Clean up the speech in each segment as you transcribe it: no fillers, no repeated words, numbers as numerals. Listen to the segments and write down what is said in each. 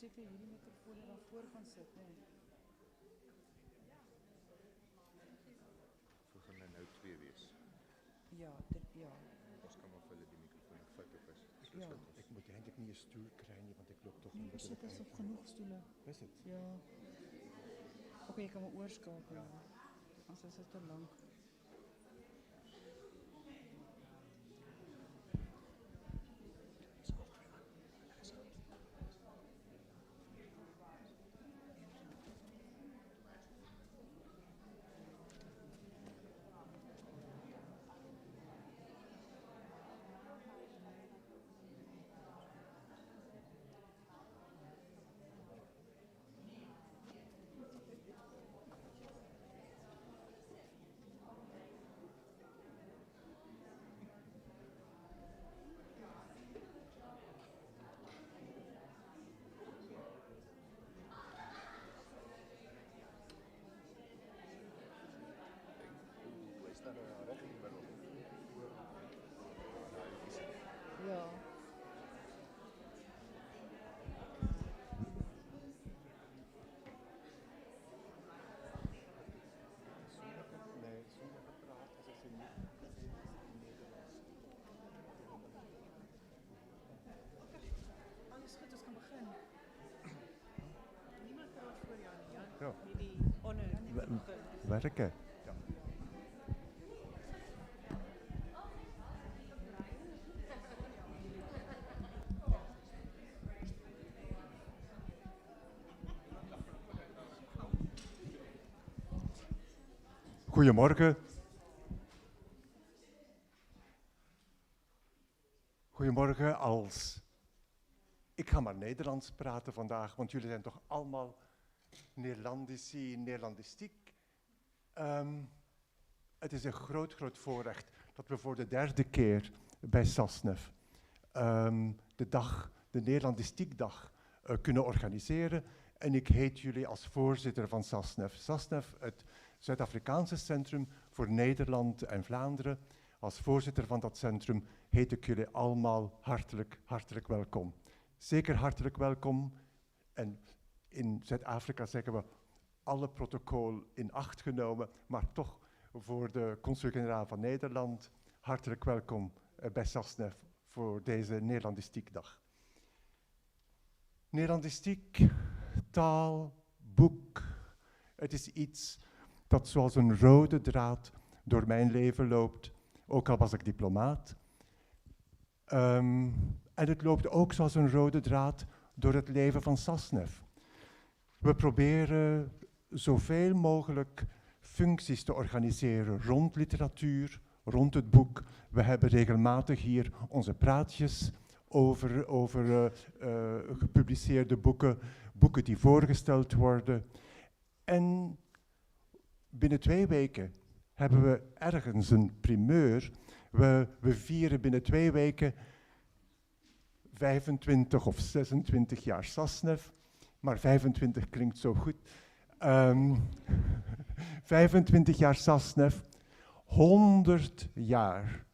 seker hierdie microfoon daar voor gaan sit, nee. So gaan hy nou 2 wees. Ja, ja. Ons kan maar vir hulle die microfoon vat op as. Ja. Ik moet eigenlijk niet een stoel krijgen, want ik loop toch Nee, niet er sit is op uit. genoeg stoelen. Is het? Ja. Oké, je kan maar oorskakelen. Anders is het te lang. Hy staan nou reg in die middel. Ja. Nee, sommige praten ze niet Nederlands. Alles goed, ons kan begin. Niemand praat voor jou nie, ja? Ja. Die honor net te begin. Werken. Ja. Goedemorgen. Goedemorgen ik ga maar Nederlands praten vandaag, want jullie zijn toch allemaal Neerlandistiek. Het is een groot voorrecht dat we voor de 3e keer bij Sasnef de Neerlandistiekdag kunnen organiseren. En ik heet jullie als voorzitter van Sasnef. Sasnef, het Zuid-Afrikaanse Centrum voor Nederland en Vlaanderen. Als voorzitter van dat centrum heet ik jullie allemaal hartelijk welkom. Zeker hartelijk welkom. En in Zuid-Afrika zeggen we alle protocol in acht genomen, maar toch voor de consul-generaal van Nederland hartelijk welkom bij Sasnef voor deze Neerlandistiekdag. Neerlandistiek, taal, boek, het is iets dat zoals een rode draad door mijn leven loopt, ook al was ik diplomaat. En het loopt ook zoals een rode draad door het leven van Sasnef. We proberen zoveel mogelijk functies te organiseren rond literatuur, rond het boek. We hebben regelmatig hier onze praatjes over gepubliceerde boeken, boeken die voorgesteld worden. En binnen 2 weken hebben we ergens een primeur. We vieren binnen 2 weken 25 of 26 jaar Sasnef, maar 25 klinkt zo goed. 25 jaar Sasnef, 100 jaar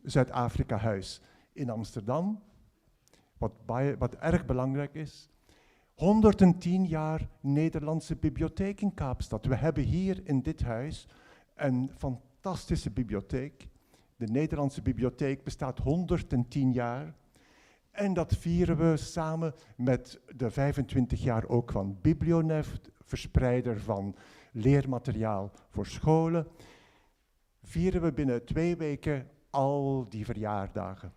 Zuid-Afrika-huis in Amsterdam, wat erg belangrijk is. 110 jaar Nederlandse bibliotheek in Kaapstad. We hebben hier in dit huis een fantastische bibliotheek. De Nederlandse bibliotheek bestaat 110 jaar. En dat vieren we samen met de 25 jaar ook van Biblionef, verspreider van leermateriaal voor scholen. Vieren we binnen 2 weken al die verjaardagen.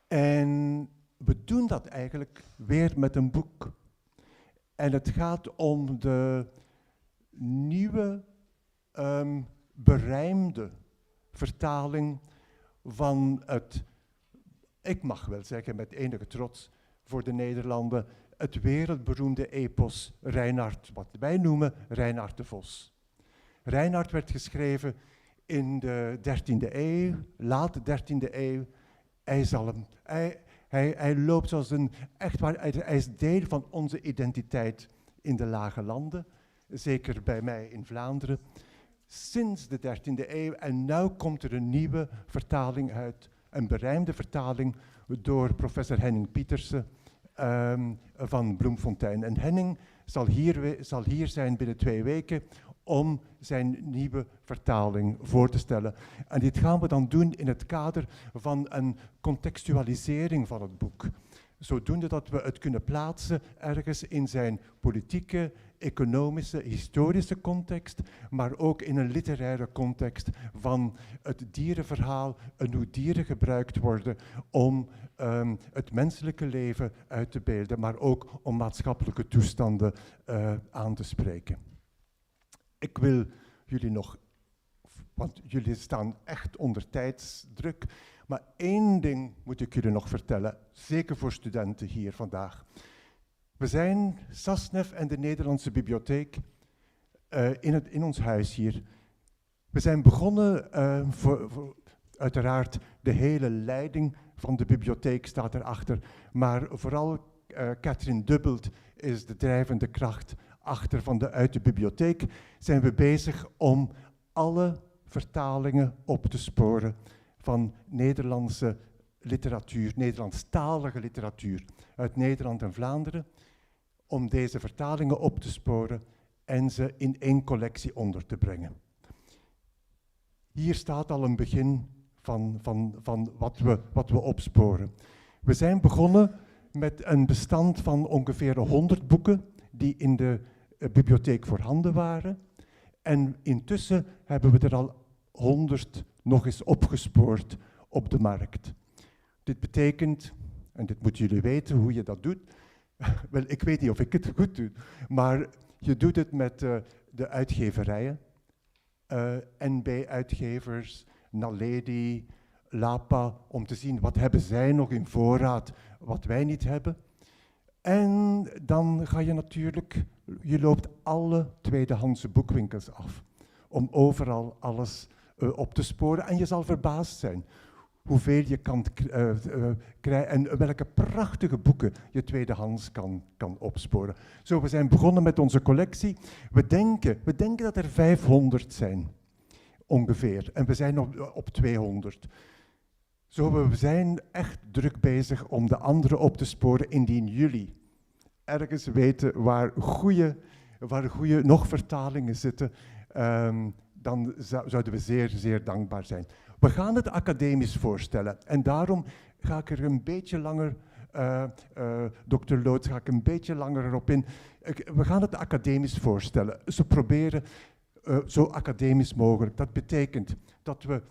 En we doen dat eigenlijk weer met een boek. En het gaat om de nieuwe, berijmde vertaling van het, ik mag wel zeggen met enige trots voor de Nederlanden, het wereldberoemde epos Reinhard, wat wij noemen Reinhard de Vos. Reinhard werd geschreven in de 13e eeuw, late 13e eeuw. Hij loopt zoals een, echt waar, hij is deel van onze identiteit in de Lage Landen, zeker bij mij in Vlaanderen, sinds de 13e eeuw. En nu komt er een nieuwe vertaling uit, een berijmde vertaling door professor Henning Pieterse van Bloemfontein. En Henning zal hier zijn binnen 2 weken om zijn nieuwe vertaling voor te stellen. En dit gaan we dan doen in het kader van een contextualisering van het boek. Zodoende dat we het kunnen plaatsen ergens in zijn politieke, economische, historische context, maar ook in een literaire context van het dierenverhaal en hoe dieren gebruikt worden om het menselijke leven uit te beelden, maar ook om maatschappelijke toestanden aan te spreken. Ik wil jullie nog, want jullie staan echt onder tijdsdruk, maar 1 ding moet ik jullie nog vertellen, zeker voor studenten hier vandaag. We zijn, Sasnef en de Nederlandse Bibliotheek, in ons huis hier. We zijn begonnen, uiteraard de hele leiding van de bibliotheek staat erachter, maar vooral Katrien Dubbelt is de drijvende kracht achter uit de bibliotheek. Zijn we bezig om alle vertalingen op te sporen van Nederlandse literatuur, Nederlandstalige literatuur uit Nederland en Vlaanderen, om deze vertalingen op te sporen en ze in 1 collectie onder te brengen. Hier staat al een begin van wat we opsporen. We zijn begonnen met een bestand van ongeveer 100 boeken die in de bibliotheek voorhanden waren. En intussen hebben we er al 100 nog eens opgespoord op de markt. Dit betekent, en dit moeten jullie weten hoe je dat doet. Wel, ik weet niet of ik het goed doe, maar je doet het met de uitgeverijen. NB-uitgevers, Naledi, Lapa, om te zien wat hebben zij nog in voorraad, wat wij niet hebben. En dan ga je natuurlijk, je loopt alle tweedehandse boekwinkels af, om overal alles op te sporen. En je zal verbaasd zijn hoeveel je kan krijgen en welke prachtige boeken je tweedehands kan opsporen. Zo, we zijn begonnen met onze collectie. We denken dat er 500 zijn, ongeveer. En we zijn op 200. Zo, we zijn echt druk bezig om de andere op te sporen. Indien jullie ergens weten waar goede nog vertalingen zitten, dan zouden we zeer, zeer dankbaar zijn. We gaan het academisch voorstellen en daarom ga ik er een beetje langer, Dr. Loods, ga ik een beetje langer erop in. We gaan het academisch voorstellen. Ze proberen zo academisch mogelijk. Dat betekent dat we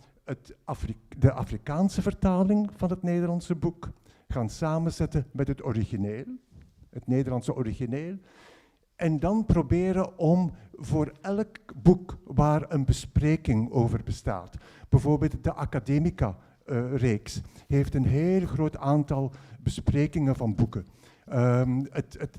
de Afrikaanse vertaling van het Nederlandse boek gaan samenzetten met het origineel, het Nederlandse origineel. En dan proberen om voor elk boek waar een bespreking over bestaat, bijvoorbeeld de Academica-reeks, heeft een heel groot aantal besprekingen van boeken.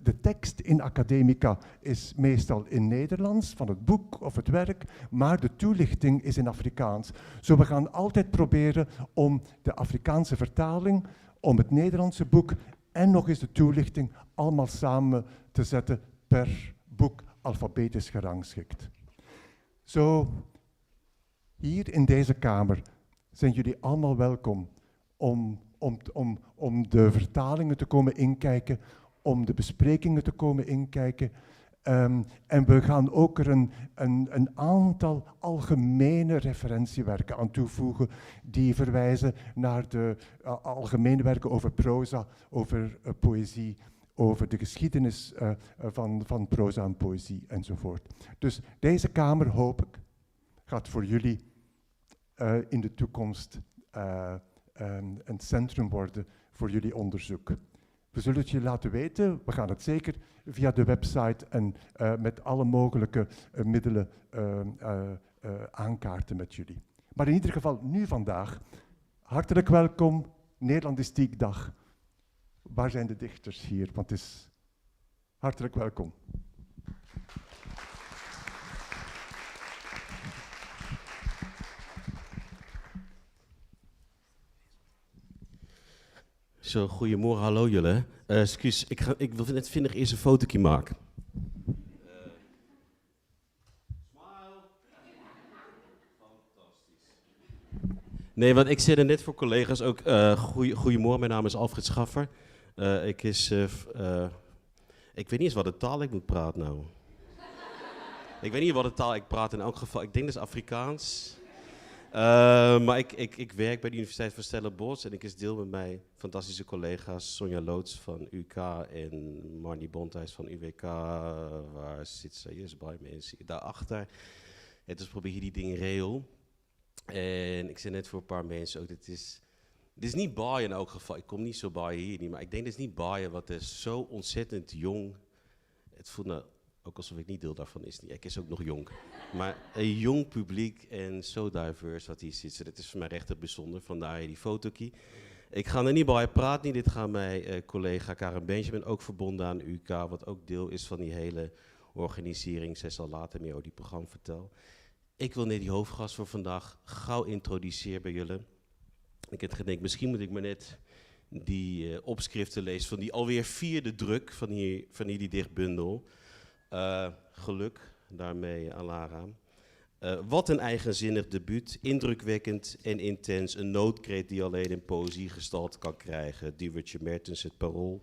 De tekst in Academica is meestal in Nederlands, van het boek of het werk, maar de toelichting is in Afrikaans. Zo, we gaan altijd proberen om de Afrikaanse vertaling, om het Nederlandse boek en nog eens de toelichting allemaal samen te zetten per boek alfabetisch gerangschikt. Zo, hier in deze kamer zijn jullie allemaal welkom om de vertalingen te komen inkijken, om de besprekingen te komen inkijken. En we gaan ook er een aantal algemene referentiewerken aan toevoegen die verwijzen naar de algemene werken over proza, over poëzie, over de geschiedenis van proza en poëzie enzovoort. Dus deze kamer, hoop ik, gaat voor jullie in de toekomst een centrum worden voor jullie onderzoek. We zullen het je laten weten, we gaan het zeker via de website en met alle mogelijke middelen aankaarten met jullie. Maar in ieder geval, nu vandaag, hartelijk welkom, Neerlandistiekdag. Waar zijn de dichters hier? Want het is hartelijk welkom. Zo, goedemorgen, hallo jullie. Excuus, ik wil net vinnig eerst een fotootje maken. Smile. Fantastisch. Nee, want ik zit er net voor collega's ook. Goedemorgen, mijn naam is Alfred Schaffer. Ik weet niet eens wat de taal ik moet praten nou. Ik weet niet wat de taal ik praat in elk geval. Ik denk dat is Afrikaans. Maar ik werk bij de Universiteit van Stellenbosch en ik is deel met mijn fantastische collega's Sonja Loods van UK en Marnie Bonthuis van UWK. Waar zit ze? Hier is bij mensen daarachter. En dus probeer je die dingen reëel. En ik zei net voor een paar mensen ook, dit is niet baaien in elk geval. Ik kom niet zo baaien hier niet, maar ik denk dit is niet baaien wat is zo ontzettend jong. Het voelt nou ook alsof ik niet deel daarvan is. Ik is ook nog jong. Maar een jong publiek en zo diverse wat hier zit. Dat is voor mij rechtig bijzonder. Vandaar die fotokie. Ik ga er niet bij praten. Dit gaat mijn collega Karen Benjamin ook verbonden aan UK. Wat ook deel is van die hele organisering. Zij zal later meer over die programma vertellen. Ik wil net die hoofdgast voor vandaag gauw introduceren bij jullie. Ik heb gedacht, misschien moet ik maar net die opschriften lezen van die alweer 4e druk van die dichtbundel. Geluk daarmee, Alara. Wat een eigenzinnig debuut, indrukwekkend en intens. Een noodkreet die alleen in poëzie gestalte kan krijgen. Diewertje Mertens, Het Parool.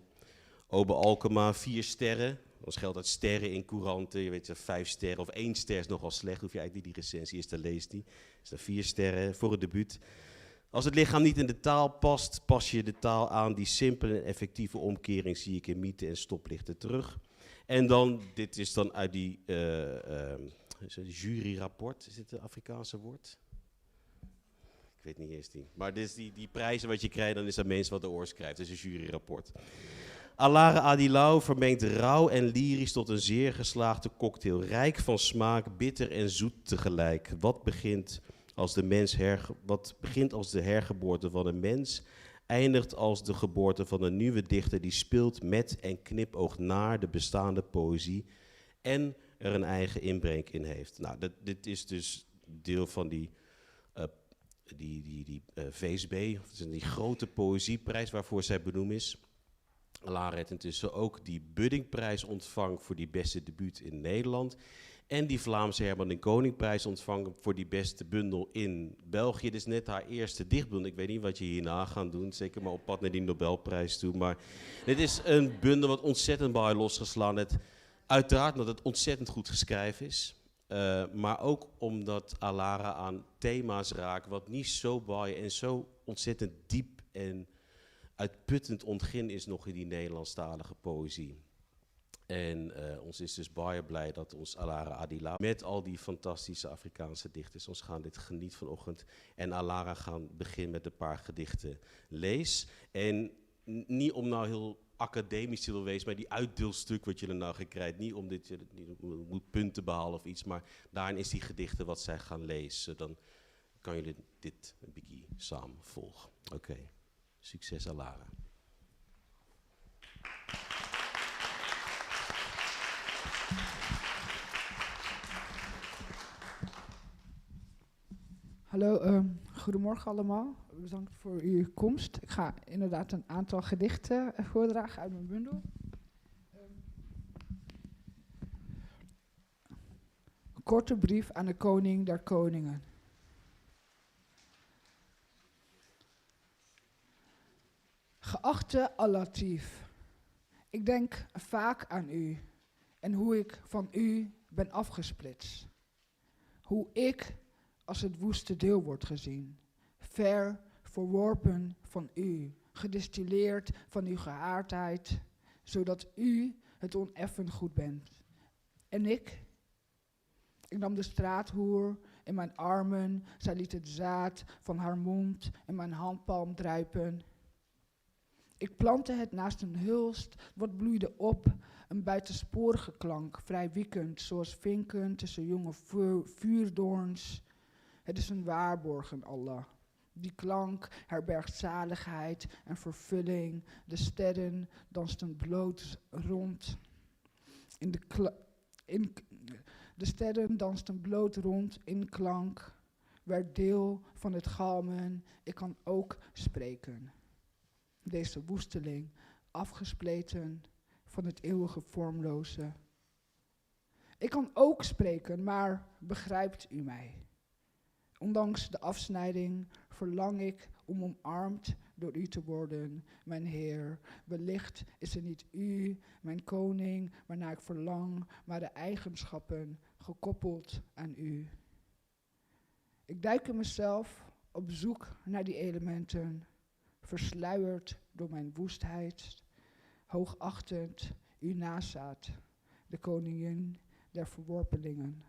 Obe Alkema, 4 sterren. Dan geldt dat sterren in couranten. Je weet, 5 sterren of 1 ster is nogal slecht. Hoef je eigenlijk niet die recensie is te lezen. Die is dan 4 sterren voor het debuut. Als het lichaam niet in de taal past, pas je de taal aan. Die simpele en effectieve omkering zie ik in mythe en stoplichten terug. En dan, dit is dan uit die juryrapport. Is dit het Afrikaanse woord? Ik weet niet eens die. Maar dit is die prijzen wat je krijgt, dan is dat mensen wat de oor schrijft. Dat is een juryrapport. Alara Adilow vermengt rauw en lyrisch tot een zeer geslaagde cocktail. Rijk van smaak, bitter en zoet tegelijk. Wat begint als de hergeboorte van een mens, eindigt als de geboorte van een nieuwe dichter die speelt met en knipoogt naar de bestaande poëzie en er een eigen inbreng in heeft. Nou, dit is dus deel van die VSB, die grote poëzieprijs waarvoor zij benoemd is. Alara heeft intussen ook die Buddingprijs ontvangen voor die beste debuut in Nederland. En die Vlaamse Herman de Koningprijs ontvangen voor die beste bundel in België. Dit is net haar eerste dichtbundel. Ik weet niet wat je hierna gaat doen. Zeker maar op pad naar die Nobelprijs toe. Maar dit is een bundel wat ontzettend bij haar losgeslaan heeft. Uiteraard omdat het ontzettend goed geschreven is. Maar ook omdat Alara aan thema's raakt wat niet zo bij en zo ontzettend diep en uitputtend ontgin is nog in die Nederlandstalige poëzie. En ons is dus baie blij dat ons Alara Adilow met al die fantastische Afrikaanse dichters, ons gaan dit geniet vanochtend. En Alara gaan beginnen met een paar gedichten lees. En niet om nou heel academisch te willen wezen, maar die uitdeelstuk wat jullie nou krijgt. Niet om dit, je moet punten behalen of iets, maar daarin is die gedichten wat zij gaan lezen. Dan kan jullie dit een beetje samen volgen. Oké. Succes, Alara. Hallo, goedemorgen allemaal. Bedankt voor uw komst. Ik ga inderdaad een aantal gedichten voordragen uit mijn bundel. Een korte brief aan de koning der koningen. Geachte Al-Latif, ik denk vaak aan u en hoe ik van u ben afgesplitst. Hoe ik als het woeste deel wordt gezien, ver verworpen van u, gedistilleerd van uw geaardheid, zodat u het oneffen goed bent. En ik nam de straathoer in mijn armen, zij liet het zaad van haar mond in mijn handpalm druipen. Ik plantte het naast een hulst, wat bloeide op, een buitensporige klank, vrij wiekend, zoals vinken tussen jonge vuurdoorns. Het is een waarborgen, Allah. Die klank herbergt zaligheid en vervulling. De sterren dansten bloot rond. De sterren dansten bloot rond in klank. Werd deel van het galmen. Ik kan ook spreken. Deze woesteling, afgespleten van het eeuwige vormloze. Ik kan ook spreken, maar begrijpt u mij? Ondanks de afsnijding verlang ik om omarmd door u te worden, mijn Heer. Wellicht is het niet u, mijn koning, waarnaar ik verlang, maar de eigenschappen gekoppeld aan u. Ik duik in mezelf op zoek naar die elementen, versluierd door mijn woestheid, hoogachtend u nazaat, de koningin der verworpelingen.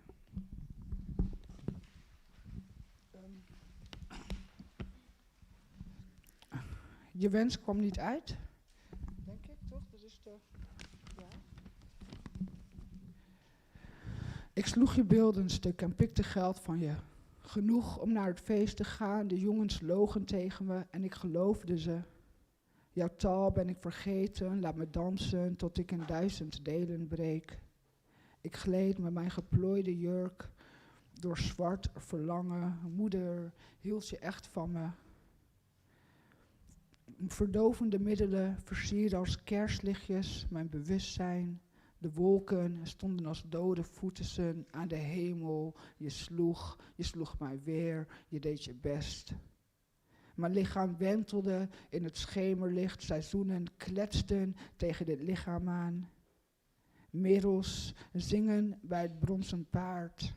Je wens kwam niet uit, denk ik, toch? Dat is de... Ja. Ik sloeg je beelden stuk en pikte geld van je. Genoeg om naar het feest te gaan, de jongens logen tegen me en ik geloofde ze. Jouw taal ben ik vergeten, laat me dansen tot ik in 1000 delen breek. Ik gleed met mijn geplooide jurk door zwart verlangen. Moeder, hield je echt van me? Verdovende middelen versierden als kerstlichtjes mijn bewustzijn. De wolken stonden als dode voeten aan de hemel. Je sloeg mij weer, je deed je best. Mijn lichaam wentelde in het schemerlicht, seizoenen kletsten tegen dit lichaam aan. Merels zingen bij het bronzen paard.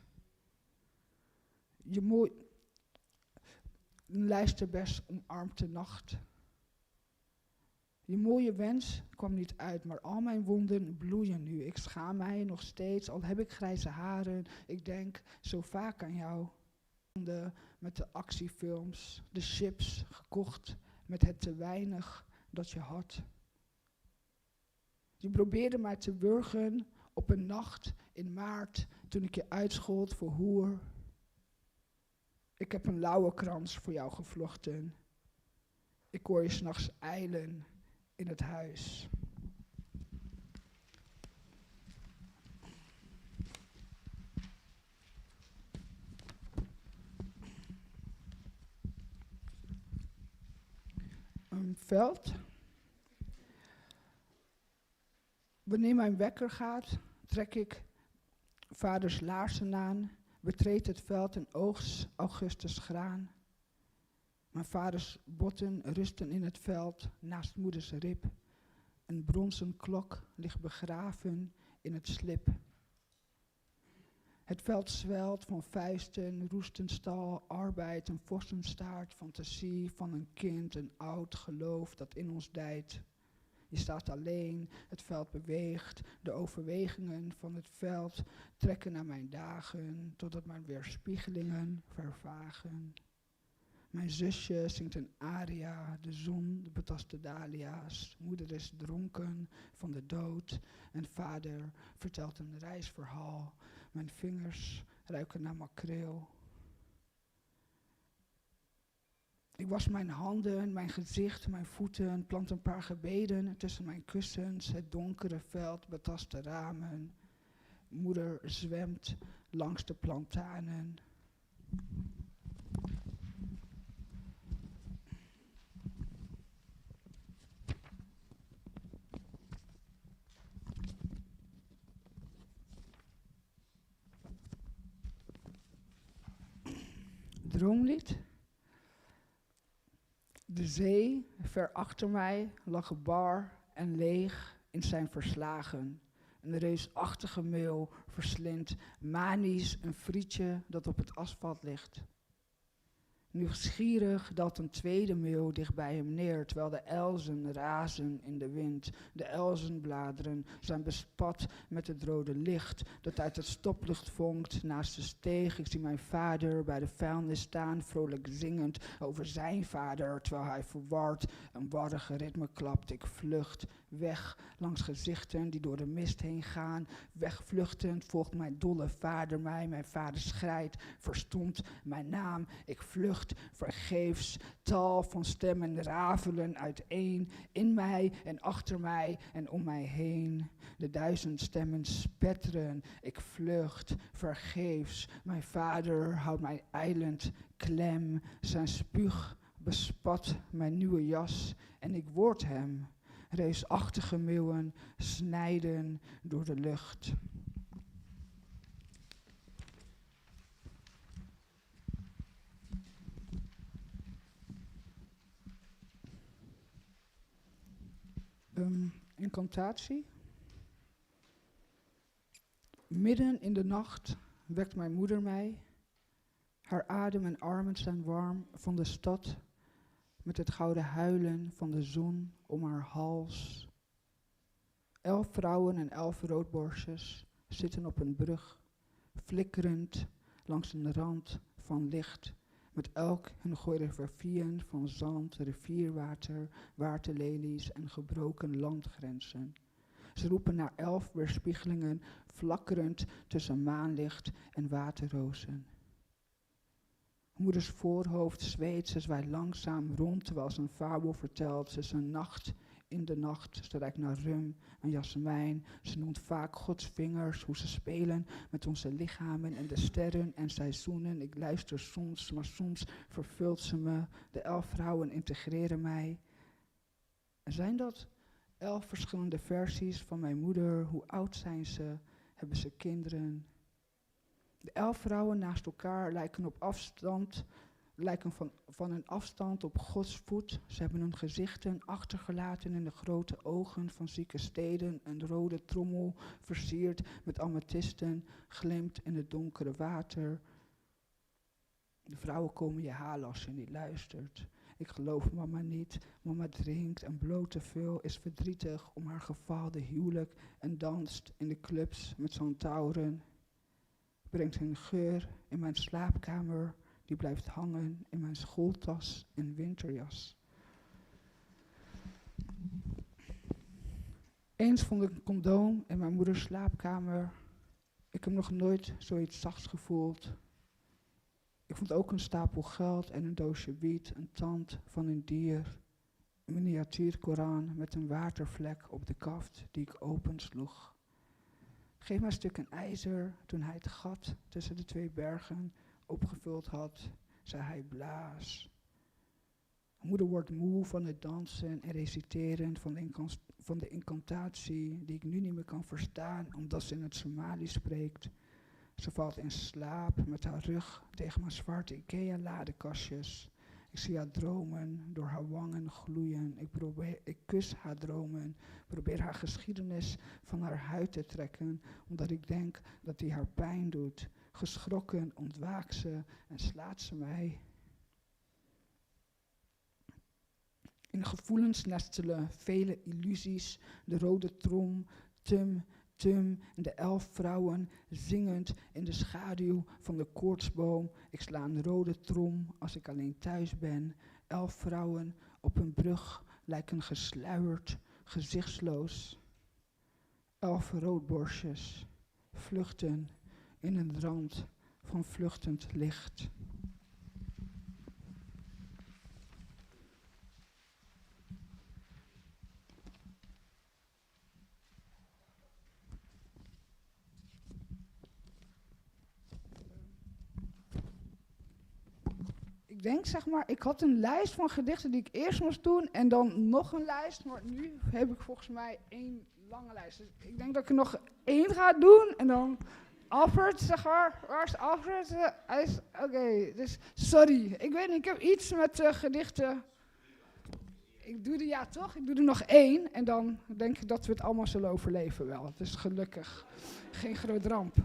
Een lijsterbes omarmt de nacht. Je mooie wens kwam niet uit, maar al mijn wonden bloeien nu. Ik schaam mij nog steeds, al heb ik grijze haren. Ik denk zo vaak aan jou. Met de actiefilms, de chips gekocht met het te weinig dat je had. Je probeerde mij te wurgen op een nacht in maart toen ik je uitschold voor hoer. Ik heb een lauwerkrans voor jou gevlochten. Ik hoor je 's nachts ijlen in het huis. Een veld. Wanneer mijn wekker gaat, trek ik vaders laarzen aan, betreed het veld en oogst augustus graan. Mijn vaders botten rusten in het veld naast moeders rib. Een bronzen klok ligt begraven in het slip. Het veld zwelt van vuisten, roestenstal, arbeid, een vorstenstaart, fantasie van een kind, een oud geloof dat in ons dijt. Je staat alleen, het veld beweegt, de overwegingen van het veld trekken naar mijn dagen, totdat mijn weerspiegelingen vervagen. Mijn zusje zingt een aria, de zon betast de dahlia's. Moeder is dronken van de dood en vader vertelt een reisverhaal. Mijn vingers ruiken naar makreel. Ik was mijn handen, mijn gezicht, mijn voeten, plant een paar gebeden tussen mijn kussens. Het donkere veld betast de ramen. Moeder zwemt langs de plantanen. Droomlied. De zee, ver achter mij, lag bar en leeg in zijn verslagen. Een reusachtige meeuw verslindt manisch een frietje dat op het asfalt ligt. Nieuwsgierig daalt een tweede meeuw dicht bij hem neer, terwijl de elzen razen in de wind. De elzenbladeren zijn bespat met het rode licht dat uit het stoplicht vonkt naast de steeg. Ik zie mijn vader bij de vuilnis staan, vrolijk zingend over zijn vader, terwijl hij verward een warrige ritme klapt. Ik vlucht weg langs gezichten die door de mist heen gaan. Wegvluchtend volgt mijn dolle vader mij. Mijn vader schrijdt, verstomt mijn naam. Ik vlucht vergeefs, tal van stemmen rafelen uiteen, in mij en achter mij en om mij heen. De 1000 stemmen spetteren, ik vlucht vergeefs. Mijn vader houdt mij ijlend klem, zijn spuug bespat mijn nieuwe jas en ik word hem. Reusachtige meeuwen snijden door de lucht. Incantatie. Midden in de nacht wekt mijn moeder mij. Haar adem en armen zijn warm van de stad, met het gouden huilen van de zon om haar hals. 11 vrouwen en 11 roodborstjes zitten op een brug, flikkerend langs een rand van licht, met elk hun choreografieën van zand, rivierwater, waterlelies en gebroken landgrenzen. Ze roepen naar 11 weerspiegelingen, flakkerend tussen maanlicht en waterrozen. Moeders voorhoofd zweet, ze zwaait langzaam rond terwijl ze een fabel vertelt. Ze is een nacht in de nacht, ze reikt naar rum en jasmijn. Ze noemt vaak Gods vingers, hoe ze spelen met onze lichamen en de sterren en seizoenen. Ik luister soms, maar soms vervult ze me. De 11 vrouwen integreren mij. En zijn dat 11 verschillende versies van mijn moeder? Hoe oud zijn ze? Hebben ze kinderen? De 11 vrouwen naast elkaar lijken van een afstand op Gods voet. Ze hebben hun gezichten achtergelaten in de grote ogen van zieke steden. Een rode trommel versierd met amethysten glimt in het donkere water. De vrouwen komen je halen als je niet luistert. Ik geloof mama niet. Mama drinkt en bloot te veel, is verdrietig om haar gefaalde huwelijk en danst in de clubs met zandtouren. Brengt hun geur in mijn slaapkamer, die blijft hangen in mijn schooltas en winterjas. Eens vond ik een condoom in mijn moeders slaapkamer. Ik heb nog nooit zoiets zachts gevoeld. Ik vond ook een stapel geld en een doosje wiet, een tand van een dier. Een miniatuur-Koran met een watervlek op de kaft die ik opensloeg. Geef mij stukken ijzer. Toen hij het gat tussen de 2 bergen opgevuld had, zei hij blaas. Moeder wordt moe van het dansen en reciteren van de incantatie die ik nu niet meer kan verstaan omdat ze in het Somali spreekt. Ze valt in slaap met haar rug tegen mijn zwarte IKEA-ladekastjes. Ik zie haar dromen, door haar wangen gloeien. Ik kus haar dromen, probeer haar geschiedenis van haar huid te trekken, omdat ik denk dat die haar pijn doet. Geschrokken ontwaakt ze en slaat ze mij. In gevoelens nestelen vele illusies, de rode trom, tum, tum en de 11 vrouwen zingend in de schaduw van de koortsboom. Ik sla een rode trom als ik alleen thuis ben. 11 vrouwen op een brug lijken gesluierd, gezichtsloos. 11 roodborstjes vluchten in een rand van vluchtend licht. Ik denk, ik had een lijst van gedichten die ik eerst moest doen en dan nog een lijst, maar nu heb ik volgens mij 1 lange lijst. Dus ik denk dat ik er nog 1 ga doen en dan Alfred, waar is Alfred? Hij is, oké, dus sorry, ik weet niet, ik heb iets met gedichten. Ik doe er nog 1 en dan denk ik dat we het allemaal zullen overleven wel. Dus gelukkig, geen grote ramp.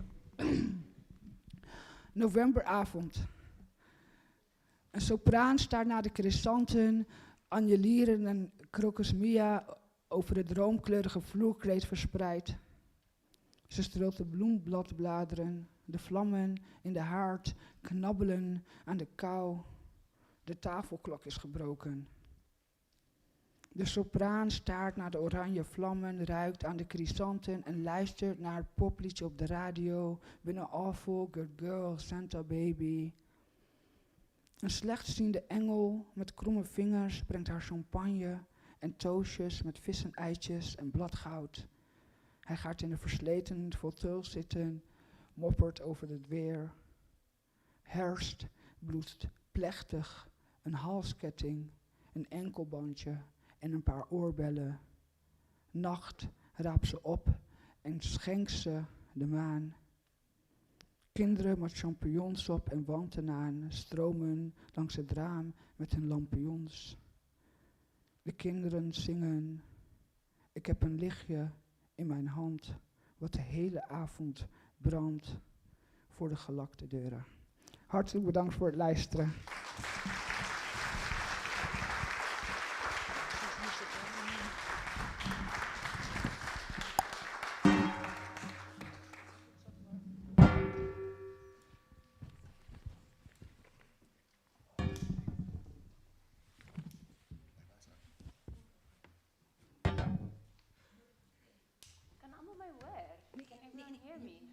Novemberavond. Een sopraan staart naar de chrysanten, anjelieren en crocus mia over het roomkleurige vloerkleed verspreid. Ze streelt de bloembladbladeren, de vlammen in de haard knabbelen aan de kou. De tafelklok is gebroken. De sopraan staart naar de oranje vlammen, ruikt aan de chrysanten en luistert naar het popliedje op de radio. Binnen Awful, Good Girl, Santa Baby. Een slechtziende engel met kromme vingers brengt haar champagne en toastjes met vissen-eitjes en bladgoud. Hij gaat in de versleten fauteuil zitten, moppert over het weer. Herfst bloedt plechtig, een halsketting, een enkelbandje en een paar oorbellen. Nacht raapt ze op en schenkt ze de maan. Kinderen met champignons op en wanten aan stromen langs het raam met hun lampions. De kinderen zingen Ik heb een lichtje in mijn hand, wat de hele avond brandt voor de gelakte deuren. Hartelijk bedankt voor het luisteren.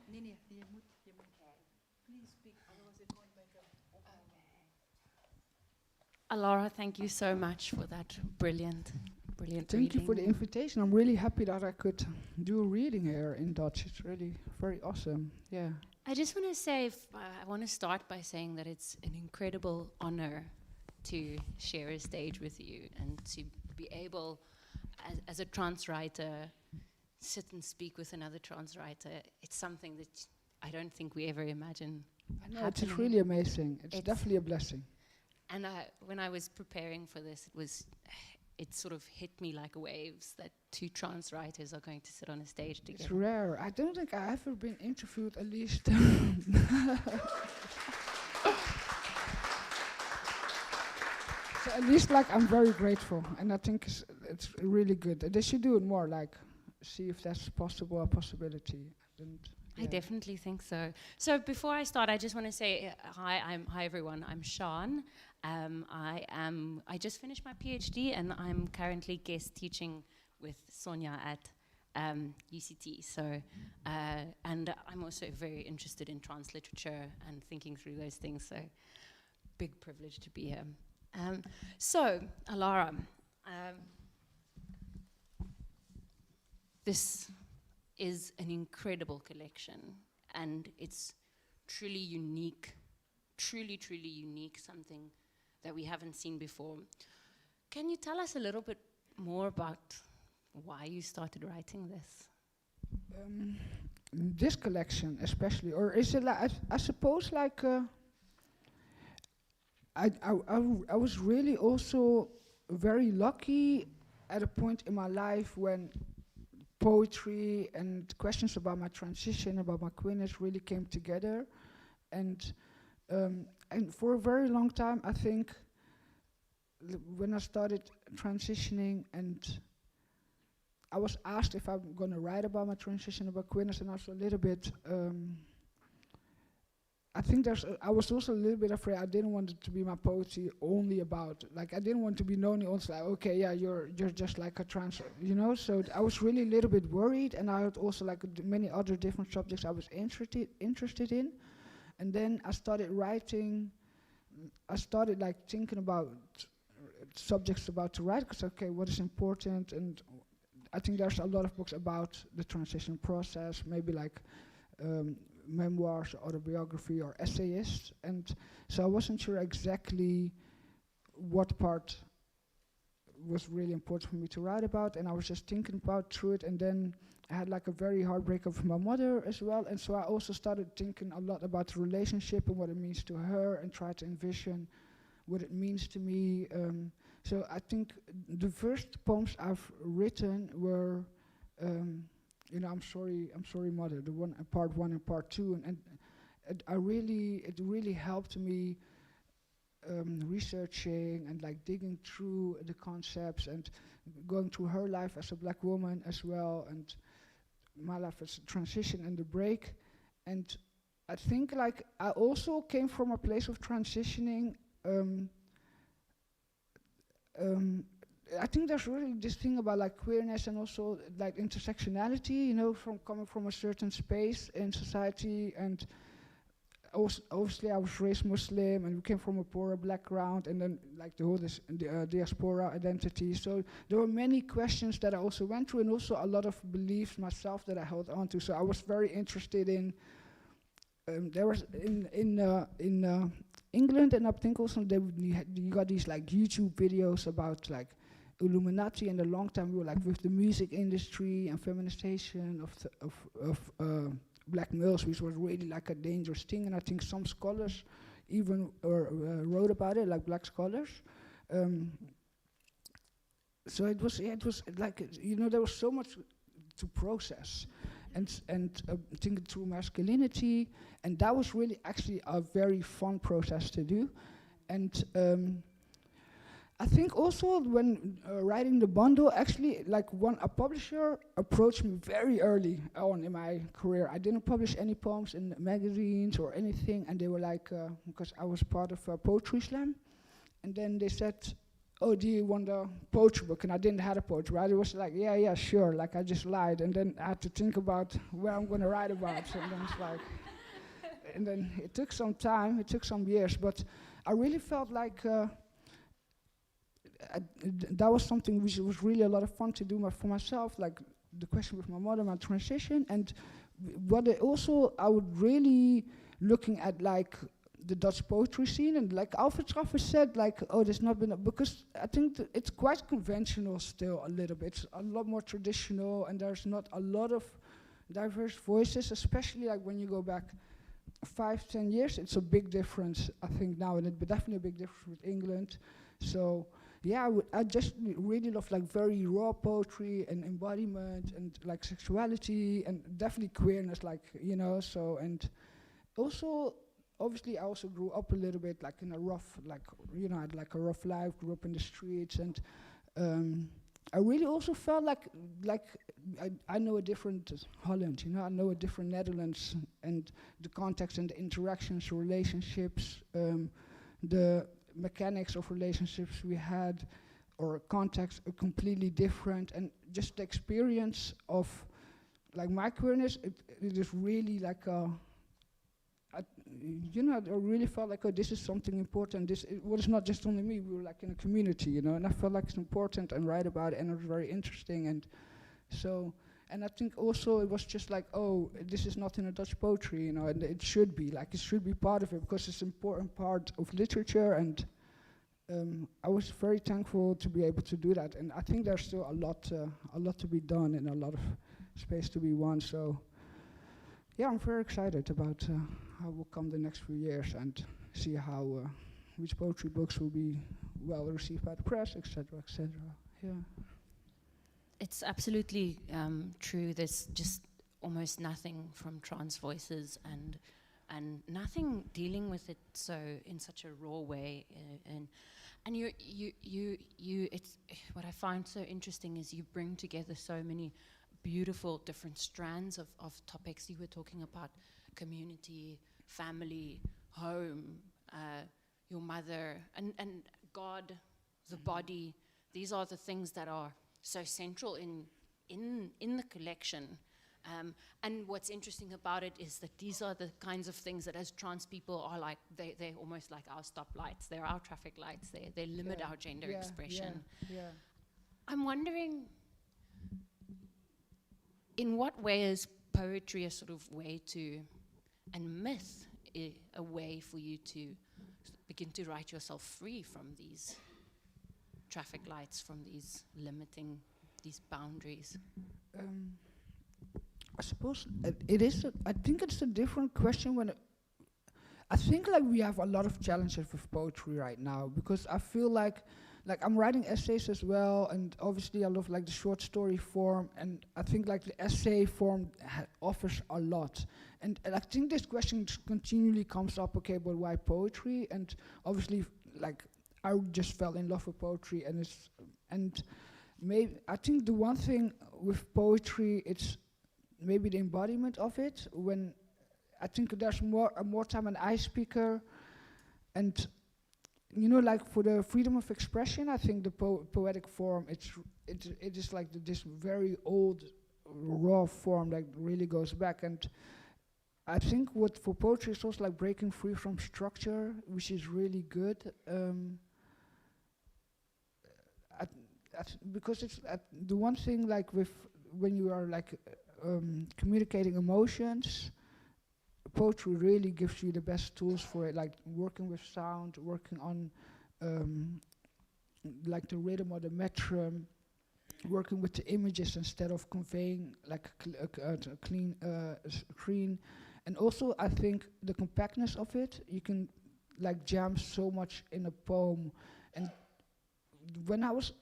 Nee, je moet. Please speak, otherwise it won't make a opname. Alara, thank you so much for that brilliant Thank you for the reading. invitation. I'm really happy that I could do a reading here in Dutch. It's really very awesome. Yeah. I just want to say, I want to start by saying that it's an incredible honor to share a stage with you and to be able, as a trans writer, sit and speak with another trans writer. It's something that I don't think we ever imagine. I know, it's really amazing. It's definitely a blessing. And when I was preparing for this, it sort of hit me like waves that two trans writers are going to sit on a stage together. It's rare. I don't think I've ever been interviewed, at least. So at least, like, I'm very grateful, and I think it's really good. They should do it more, like, see if that's possible, a possibility. And I definitely think so. So before I start, I just want to say hi everyone. I'm Sean. I just finished my PhD and I'm currently guest teaching with Sonia at UCT. So and I'm also very interested in trans literature and thinking through those things. So big privilege to be here. So Alara, this is an incredible collection, and it's truly unique, truly unique, something that we haven't seen before. Can you tell us a little bit more about why you started writing this? This collection especially, or is it like, I suppose like, I was really also very lucky at a point in my life when poetry and questions about my transition, about my queerness really came together. And for a very long time, I think, when I started transitioning and I was asked if I'm going to write about my transition, about queerness, and also a little bit, I think I was also a little bit afraid. I didn't want it to be my poetry only about, like, I didn't want to be known also like, okay, yeah, you're just like a trans, you know. So I was really a little bit worried, and I had also like many other different subjects I was interested in. And then I started writing. I started like thinking about subjects about to write, because okay, what is important? And I think there's a lot of books about the transition process, maybe like memoirs, autobiography, or essayists, and so I wasn't sure exactly what part was really important for me to write about, and I was just thinking about through it, and then I had like a very heartbreak of my mother as well, and so I also started thinking a lot about the relationship and what it means to her, and try to envision what it means to me. So I think the first poems I've written were you know, I'm sorry, mother, the one, part 1 and part 2, and it really helped me researching and like digging through the concepts and going through her life as a black woman as well, and my life as a transition and the break. And I think like I also came from a place of transitioning. I think there's really this thing about like queerness and also like intersectionality, you know, from coming from a certain space in society. And obviously I was raised Muslim, and we came from a poorer background, and then like the whole diaspora identity. So there were many questions that I also went through, and also a lot of beliefs myself that I held on to. So I was very interested in, there was in England, and I think also you got these like YouTube videos about like Illuminati, and a long time we were like with the music industry and feminization of black males, which was really like a dangerous thing. And I think some scholars even wrote about it, like black scholars. so it was like, there was so much to process, and thinking through masculinity, and that was really actually a very fun process to do. And I think also when writing the bundle, actually, like a publisher approached me very early on in my career. I didn't publish any poems in magazines or anything, and they were like, because I was part of a poetry slam, and then they said, "Oh, do you want a poetry book?" And I didn't have a poetry, right? It was like, yeah, sure. Like I just lied, and then I had to think about where I'm going to write about. And then it's like, and then it took some time, it took some years, but I really felt like that was something which was really a lot of fun to do for myself, like the question with my mother, my transition, and what I would really looking at like the Dutch poetry scene, and like Alfred Schaffer said, like, oh, there's not been because I think it's quite conventional still a little bit. It's a lot more traditional, and there's not a lot of diverse voices, especially like when you go back 5-10 years. It's a big difference, I think, now, and it's definitely a big difference with England. So yeah, I just really love like very raw poetry and embodiment and like sexuality and definitely queerness, like, so, and also obviously I also grew up a little bit like in a rough, like, I had like a rough life, grew up in the streets, and I really also felt like I know a different Holland, I know a different Netherlands, and the context and the interactions, relationships, the mechanics of relationships we had, or context are completely different, and just the experience of like my queerness, it is really like I really felt like, oh, this is something important. This was not just only me. We were like in a community, and I felt like it's important and write about it, and it was very interesting. And so, and I think also it was just like, oh, this is not in a Dutch poetry, and it should be part of it because it's an important part of literature. And I was very thankful to be able to do that. And I think there's still a lot to be done and a lot of space to be won. So, yeah, I'm very excited about how will come the next few years, and see how which poetry books will be well received by the press, etc., etc. Yeah. It's absolutely true. There's just almost nothing from trans voices, and nothing dealing with it in such a raw way. And you it's what I find so interesting is you bring together so many beautiful different strands of topics. You were talking about community, family, home, your mother, and God, the body. These are the things that are so central in the collection. And what's interesting about it is that these are the kinds of things that as trans people are like, they're almost like our stoplights, they're our traffic lights, they limit our gender expression. Yeah. I'm wondering, in what way is poetry a sort of way to, and myth a way for you to begin to write yourself free from these traffic lights, from these limiting, these boundaries? I suppose it is. I think it's a different question when. I think like we have a lot of challenges with poetry right now, because I feel like I'm writing essays as well, and obviously I love like the short story form, and I think like the essay form offers a lot, and I think this question continually comes up. Okay, but why poetry? And obviously like I just fell in love with poetry, and maybe I think the one thing with poetry, it's maybe the embodiment of it. When I think there's more time an I speaker, and like for the freedom of expression, I think the poetic form, it is like this very old raw form that really goes back. And I think what for poetry is also like breaking free from structure, which is really good. Because it's the one thing like with when you are like communicating emotions, poetry really gives you the best tools for it, like working with sound, working on like the rhythm or the metrum, working with the images instead of conveying like a clean screen. And also I think the compactness of it, you can like jam so much in a poem. And when I was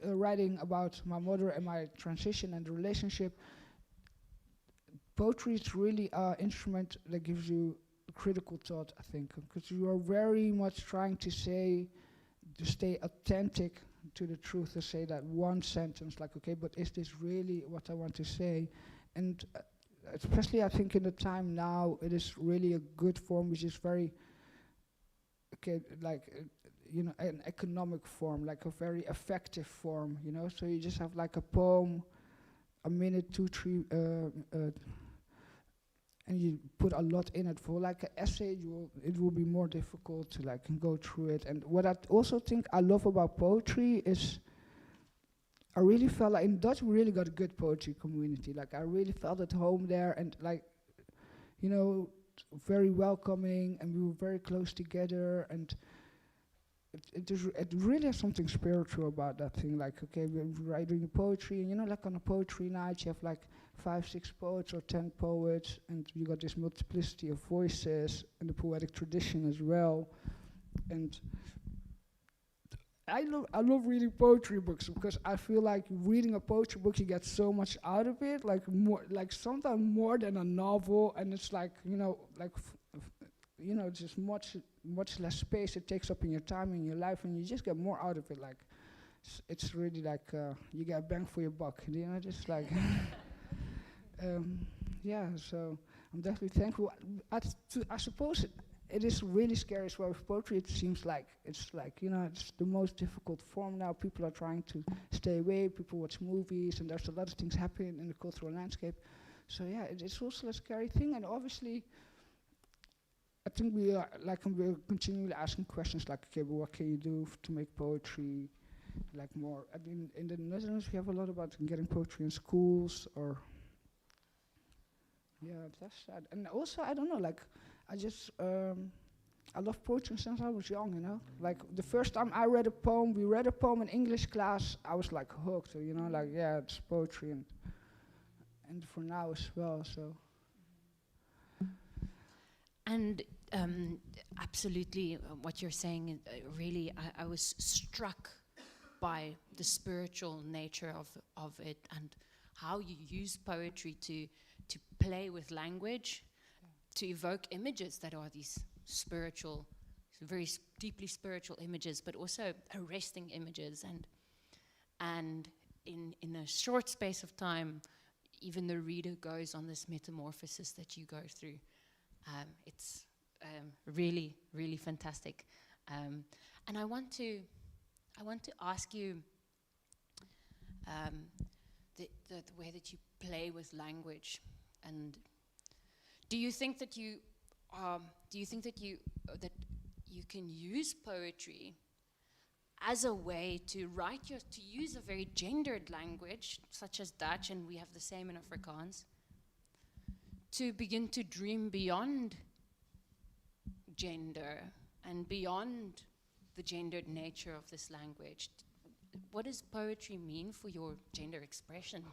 writing about my mother and my transition and the relationship, poetry is really an instrument that gives you critical thought, I think, because you are very much trying to stay authentic to the truth, to say that one sentence, like, okay, but is this really what I want to say? And especially I think in the time now, it is really a good form, which is very, okay, like, an economic form, like a very effective form, so you just have like a poem, a minute, 2, 3, and you put a lot in it. For like an essay, it will be more difficult to like go through it. And what I also think I love about poetry is, I really felt like in Dutch we really got a good poetry community. Like I really felt at home there, and like, very welcoming, and we were very close together, and it really has something spiritual about that thing. Like, okay, we're writing poetry, and like on a poetry night, you have like 5, 6 poets or 10 poets, and you got this multiplicity of voices and the poetic tradition as well. And I love reading poetry books, because I feel like reading a poetry book, you get so much out of it, like more, like sometimes more than a novel, and it's like, just much less space it takes up in your time, in your life, and you just get more out of it. Like, it's really like, you get a bang for your buck, just like, yeah, so I'm definitely thankful. I suppose it is really scary as well with poetry. It seems like it's the most difficult form now. People are trying to stay away, people watch movies, and there's a lot of things happening in the cultural landscape. So yeah, it's also a scary thing, and obviously, I think we're continually asking questions like, okay, but what can you do to make poetry like more? I mean, in the Netherlands, we have a lot about getting poetry in schools, or yeah, that's sad. And also, I don't know, like, I love poetry since I was young, Like, the first time I read a poem, we read a poem in English class, I was like hooked, like, yeah, it's poetry, and for now as well, so. And absolutely, what you're saying, really, I was struck by the spiritual nature of it, and how you use poetry to play with language, to evoke images that are these spiritual, very deeply spiritual images, but also arresting images, and in a short space of time, even the reader goes on this metamorphosis that you go through. It's really, really fantastic, and I want to ask you the way that you play with language, and do you think that you can use poetry as a way to use a very gendered language such as Dutch, and we have the same in Afrikaans, to begin to dream beyond gender and beyond the gendered nature of this language? What does poetry mean for your gender expression?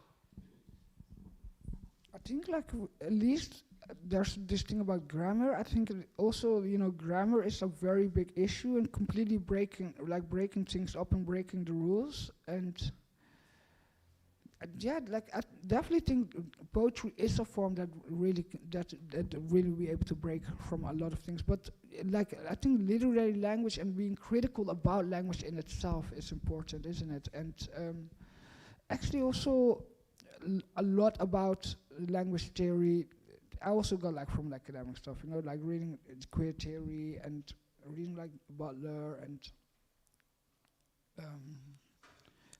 I think, like, at least there's this thing about grammar. I think also, grammar is a very big issue, and completely breaking things up and breaking the rules. And yeah, like, I definitely think poetry is a form that really be able to break from a lot of things. But like, I think literary language and being critical about language in itself is important, isn't it? And actually also a lot about language theory. I also got like from academic stuff, like reading queer theory and reading like Butler, and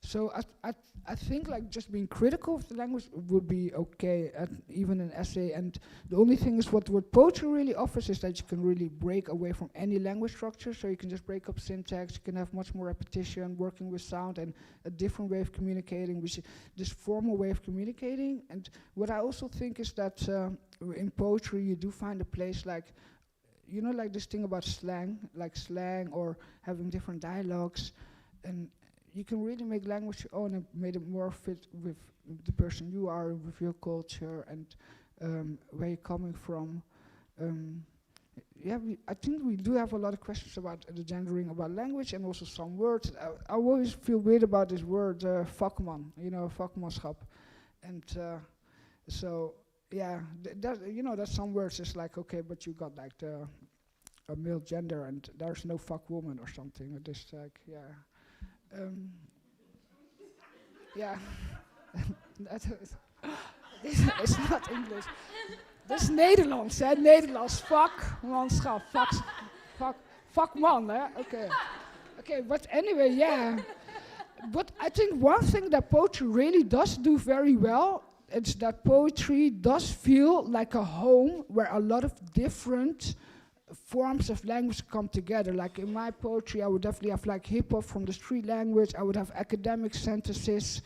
so I think like just being critical of the language would be okay, even an essay. And the only thing is what poetry really offers is that you can really break away from any language structure. So you can just break up syntax, you can have much more repetition, working with sound, and a different way of communicating, which is this formal way of communicating. And what I also think is that in poetry you do find a place like, like this thing about slang or having different dialogues, and you can really make language your own and made it more fit with the person you are, with your culture, and where you're coming from. yeah, I think we do have a lot of questions about the gendering, about language, and also some words. I always feel weird about this word, vakman, vakmanschap. And so, yeah, that some words is like, okay, but you got like a male gender and there's no fuck woman or something. It is like, yeah. Yeah. It's not English. Dat is Nederlands, hè? Nederlands. Fuck, manschap. Fuck man, hè? Okay, but anyway, yeah. But I think one thing that poetry really does do very well, it's that poetry does feel like a home where a lot of different forms of language come together. Like in my poetry, I would definitely have like hip-hop from the street language. I would have academic sentences,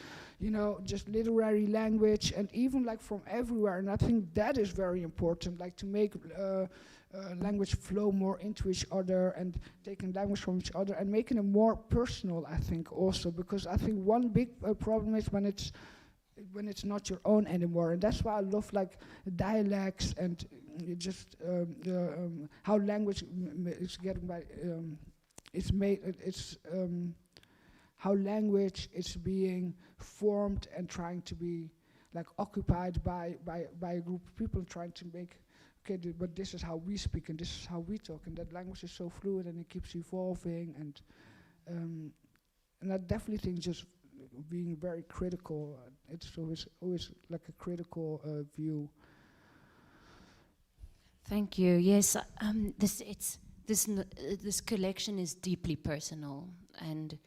just literary language, and even like from everywhere. And I think that is very important, like to make language flow more into each other and taking language from each other and making it more personal, I think also, because I think one big problem is when it's not your own anymore. And that's why I love like dialects and just how language is getting by, it's made, how language is being formed and trying to be like occupied by a group of people trying to make, okay, but this is how we speak and this is how we talk, and that language is so fluid and it keeps evolving, and I definitely think just being very critical, it's always like a critical view. Thank you. Yes, this collection is deeply personal, and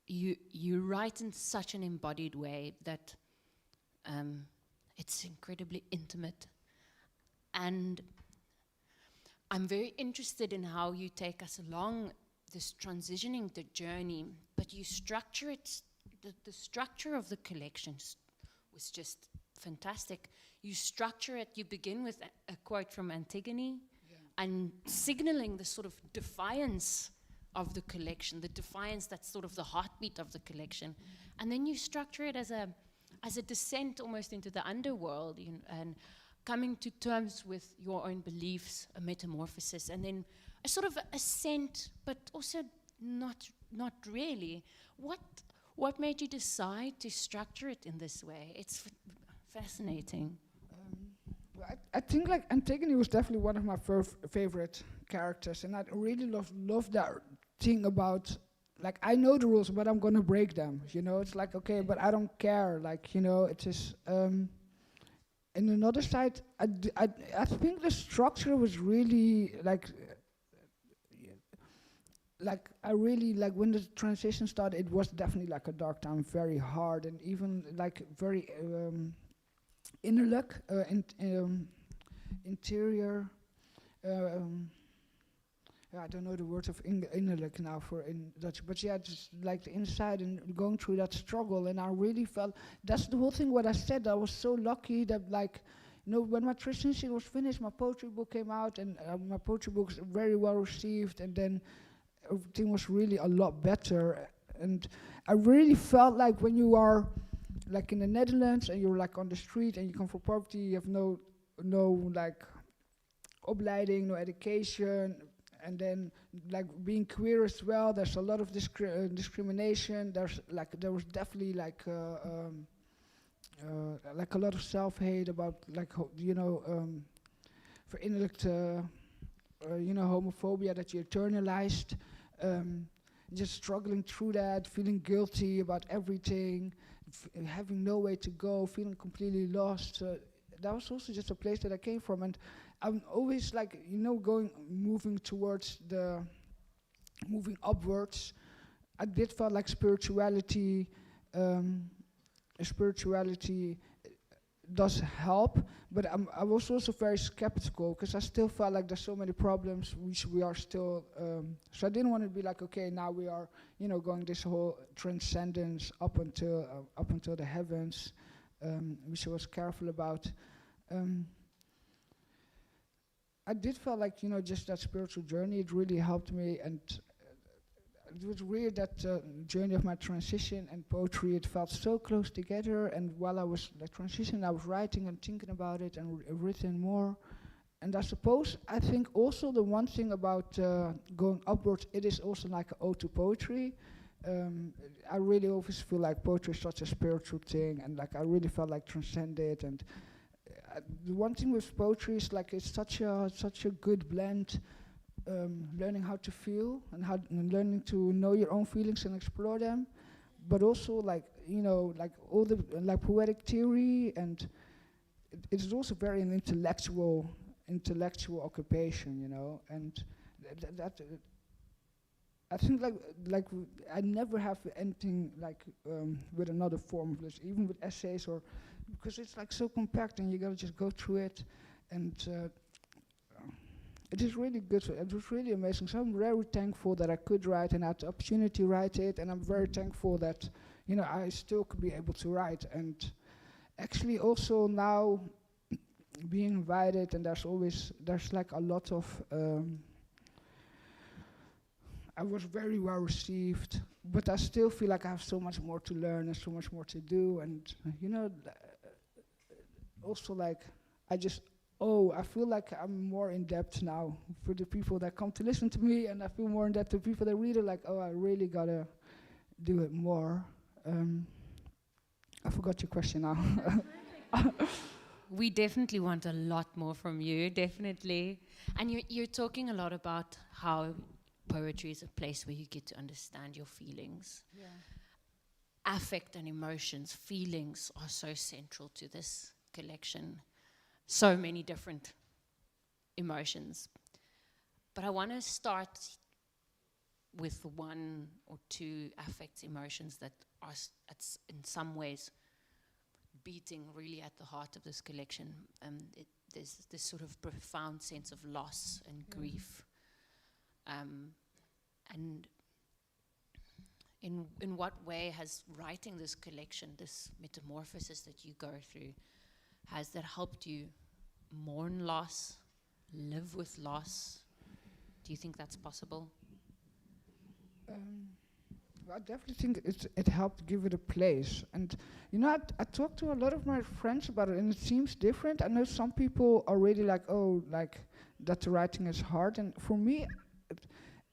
you write in such an embodied way that it's incredibly intimate, and I'm very interested in how you take us along this transitioning the journey, but you structure it. The structure of the collections was just fantastic. You structure it. You begin with a quote from Antigone, and signaling the sort of defiance of the collection, the defiance that's sort of the heartbeat of the collection, and then you structure it as a descent almost into the underworld, and coming to terms with your own beliefs, a metamorphosis, and then a sort of ascent, but also not really. What made you decide to structure it in this way? It's fascinating. I think like Antigone was definitely one of my favorite characters, and I really love that thing about, like, I know the rules, but I'm gonna break them. It's like, okay, but I don't care. Like, it is. And another side, I think the structure was really like I really like when the transition started. It was definitely like a dark time, very hard, and even like very innerlijk, interior. I don't know the word of innerlijk now for in Dutch, but yeah, just like the inside and going through that struggle. And I really felt that's the whole thing. What I said, I was so lucky that when my transition was finished, my poetry book came out, and my poetry book was very well received, and then everything was really a lot better. And I really felt like when you are like in the Netherlands and you're like on the street and you come from poverty, you have no like opleiding, no education, and then like being queer as well, there's a lot of discrimination. There was definitely like a lot of self-hate about like verinnerlijkte homophobia that you internalized. Just struggling through that, feeling guilty about everything, having no way to go, feeling completely lost. That was also just a place that I came from, and I'm always like, moving upwards. I did feel like spirituality does help, but I was also very skeptical because I still felt like there's so many problems which we are still. So I didn't want to be like, okay, now we are, going this whole transcendence up until the heavens, which I was careful about. I did feel like, just that spiritual journey, it really helped me, and it was weird that journey of my transition and poetry, it felt so close together, and while I was transitioning, I was writing and thinking about it and written more, And I suppose, I think also the one thing about going upwards, it is also like an ode to poetry. I really always feel like poetry is such a spiritual thing, and like I really felt like transcended. And the one thing with poetry is like it's such a good blend, learning how to feel and learning to know your own feelings and explore them, but also like like all the like poetic theory, and it is also very an intellectual occupation, and that I think like I never have anything like with another form of this, even with essays, or because it's like so compact and you gotta just go through it, and it is really good. It was really amazing. So I'm very thankful that I could write and had the opportunity to write it, and I'm very thankful that I still could be able to write. And actually also now being invited, and there's like a lot of I was very well received, but I still feel like I have so much more to learn and so much more to do. And also like I feel like I'm more in depth now for the people that come to listen to me, and I feel more in depth to people that read it, like, I really gotta do it more. I forgot your question now. We definitely want a lot more from you, definitely. And you're talking a lot about how poetry is a place where you get to understand your feelings. Yeah. Affect and emotions, feelings are so central to this collection. So many different emotions. But I want to start with one or two affects, emotions that are in some ways beating really at the heart of this collection. There's this sort of profound sense of loss and grief. And in what way has writing this collection, this metamorphosis that you go through, has that helped you mourn loss, live with loss? Do you think that's possible? I definitely think it helped give it a place. And I talked to a lot of my friends about it, and it seems different. I know some people are really like, that the writing is hard. And for me,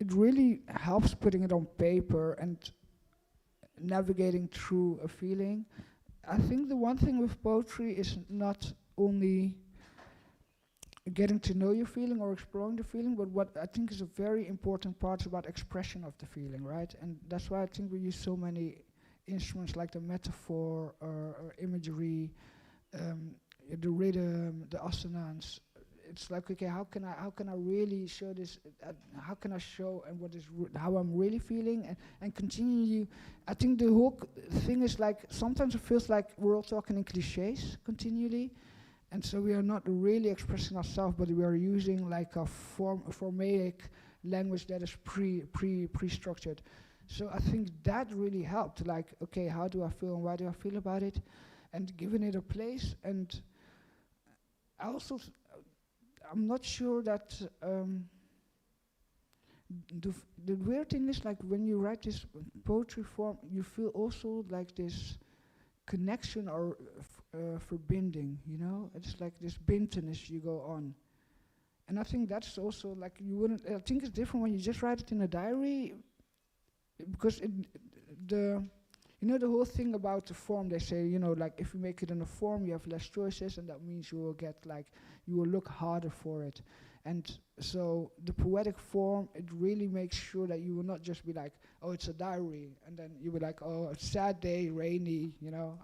it really helps putting it on paper and navigating through a feeling. I think the one thing with poetry is not only getting to know your feeling or exploring the feeling, but what I think is a very important part about expression of the feeling, right? And that's why I think we use so many instruments like the metaphor or imagery, the rhythm, the assonance. It's like, okay, how can I really show this? How can I show and how I'm really feeling and continue? I think the whole thing is like sometimes it feels like we're all talking in cliches continually, and so we are not really expressing ourselves, but we are using like a formaic language that is pre-structured. So I think that really helped. Like, okay, how do I feel and why do I feel about it, and giving it a place. And I also. I'm not sure that the weird thing is like when you write this poetry form, you feel also like this connection or verbinding, It's like this bindtenis you go on. And I think that's also like I think it's different when you just write it in a diary, because the whole thing about the form, they say, like if you make it in a form, you have less choices, and that means you will look harder for it. And so the poetic form, it really makes sure that you will not just be like, oh, it's a diary, and then you will like, oh, it's a sad day, rainy,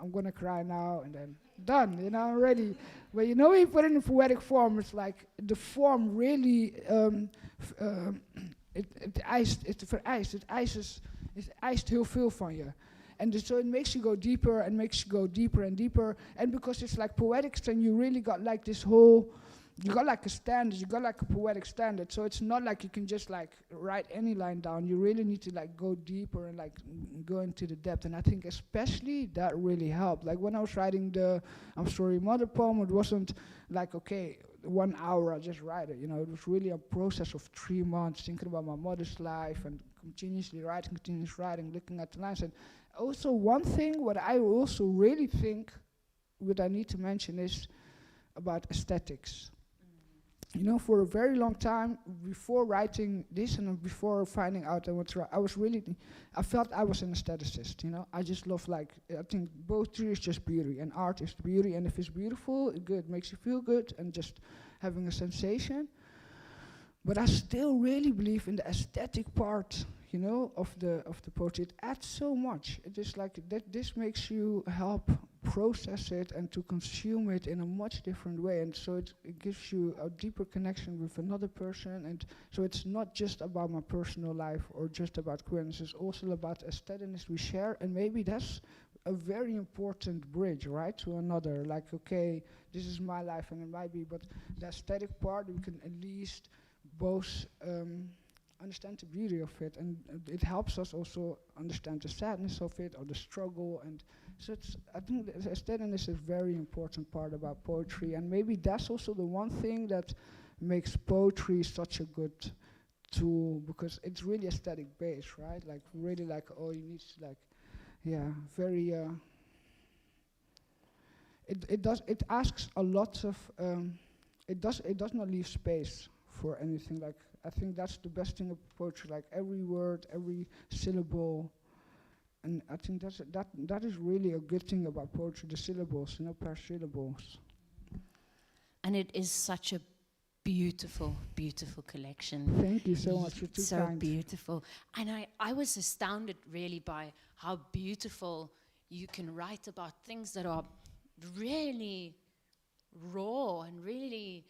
I'm gonna cry now, and then done, I'm ready. But when you put it in a poetic form, it's like the form really, it eist heel veel van je. And so it makes you go deeper and makes you go deeper and deeper. And because it's like poetics, then you really got like this whole, you got like a standard, you got like a poetic standard. So it's not like you can just like write any line down. You really need to like go deeper and like go into the depth. And I think especially that really helped. Like when I was writing the I'm Sorry Mother poem, it wasn't like, okay, 1 hour I just write it. It was really a process of 3 months thinking about my mother's life and continuously writing, looking at the lines. And also one thing, what I also really think, what I need to mention is about aesthetics. you know, for a very long time, before writing this and before finding out I felt I was an aestheticist, you know. I just love, like, I think poetry is just beauty, and art is beauty, and if it's beautiful, it's good, makes you feel good, and just having a sensation. But I still really believe in the aesthetic part, you know, of the poetry. It adds so much. It is like that. This makes you help process it and to consume it in a much different way, and so it gives you a deeper connection with another person. And so it's not just about my personal life or just about queerness. It's also about aestheticness we share, and maybe that's a very important bridge, right, to another. Like, okay, this is my life, and it might be, but the aesthetic part, we can at least both understand the beauty of it, and it helps us also understand the sadness of it or the struggle. And so I think the aestheticness is a very important part about poetry, and maybe that's also the one thing that makes poetry such a good tool, because it's really aesthetic based, right? Like, really, like, oh, you need to, like, yeah, very it asks a lot of it does not leave space for anything. Like, I think that's the best thing of poetry, like every word, every syllable. And I think that is really a good thing about poetry, the syllables, you know, per syllables. And it is such a beautiful, beautiful collection. Thank you so much. You're too so kind. beautiful. And I was astounded really by how beautiful you can write about things that are really raw and really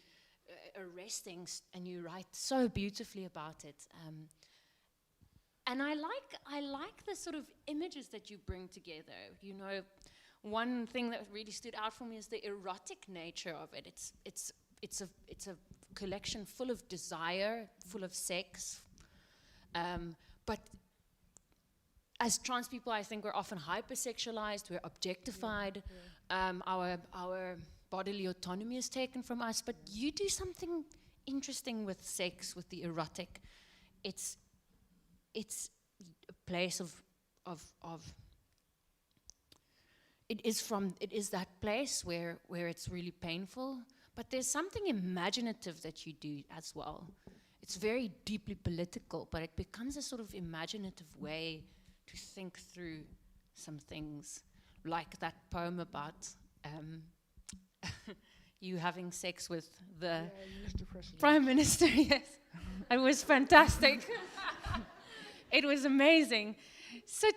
arresting, and you write so beautifully about it. And I like the sort of images that you bring together. You know, one thing that really stood out for me is the erotic nature of it. It's a collection full of desire, full of sex. But as trans people, I think we're often hypersexualized, we're objectified. Our bodily autonomy is taken from us. But you do something interesting with sex, with the erotic. It's a place of it is that place where it's really painful, but there's something imaginative that you do as well. It's very deeply political, but it becomes a sort of imaginative way to think through some things, like that poem about you having sex with the Prime Minister. Yes, it was fantastic. It was amazing. So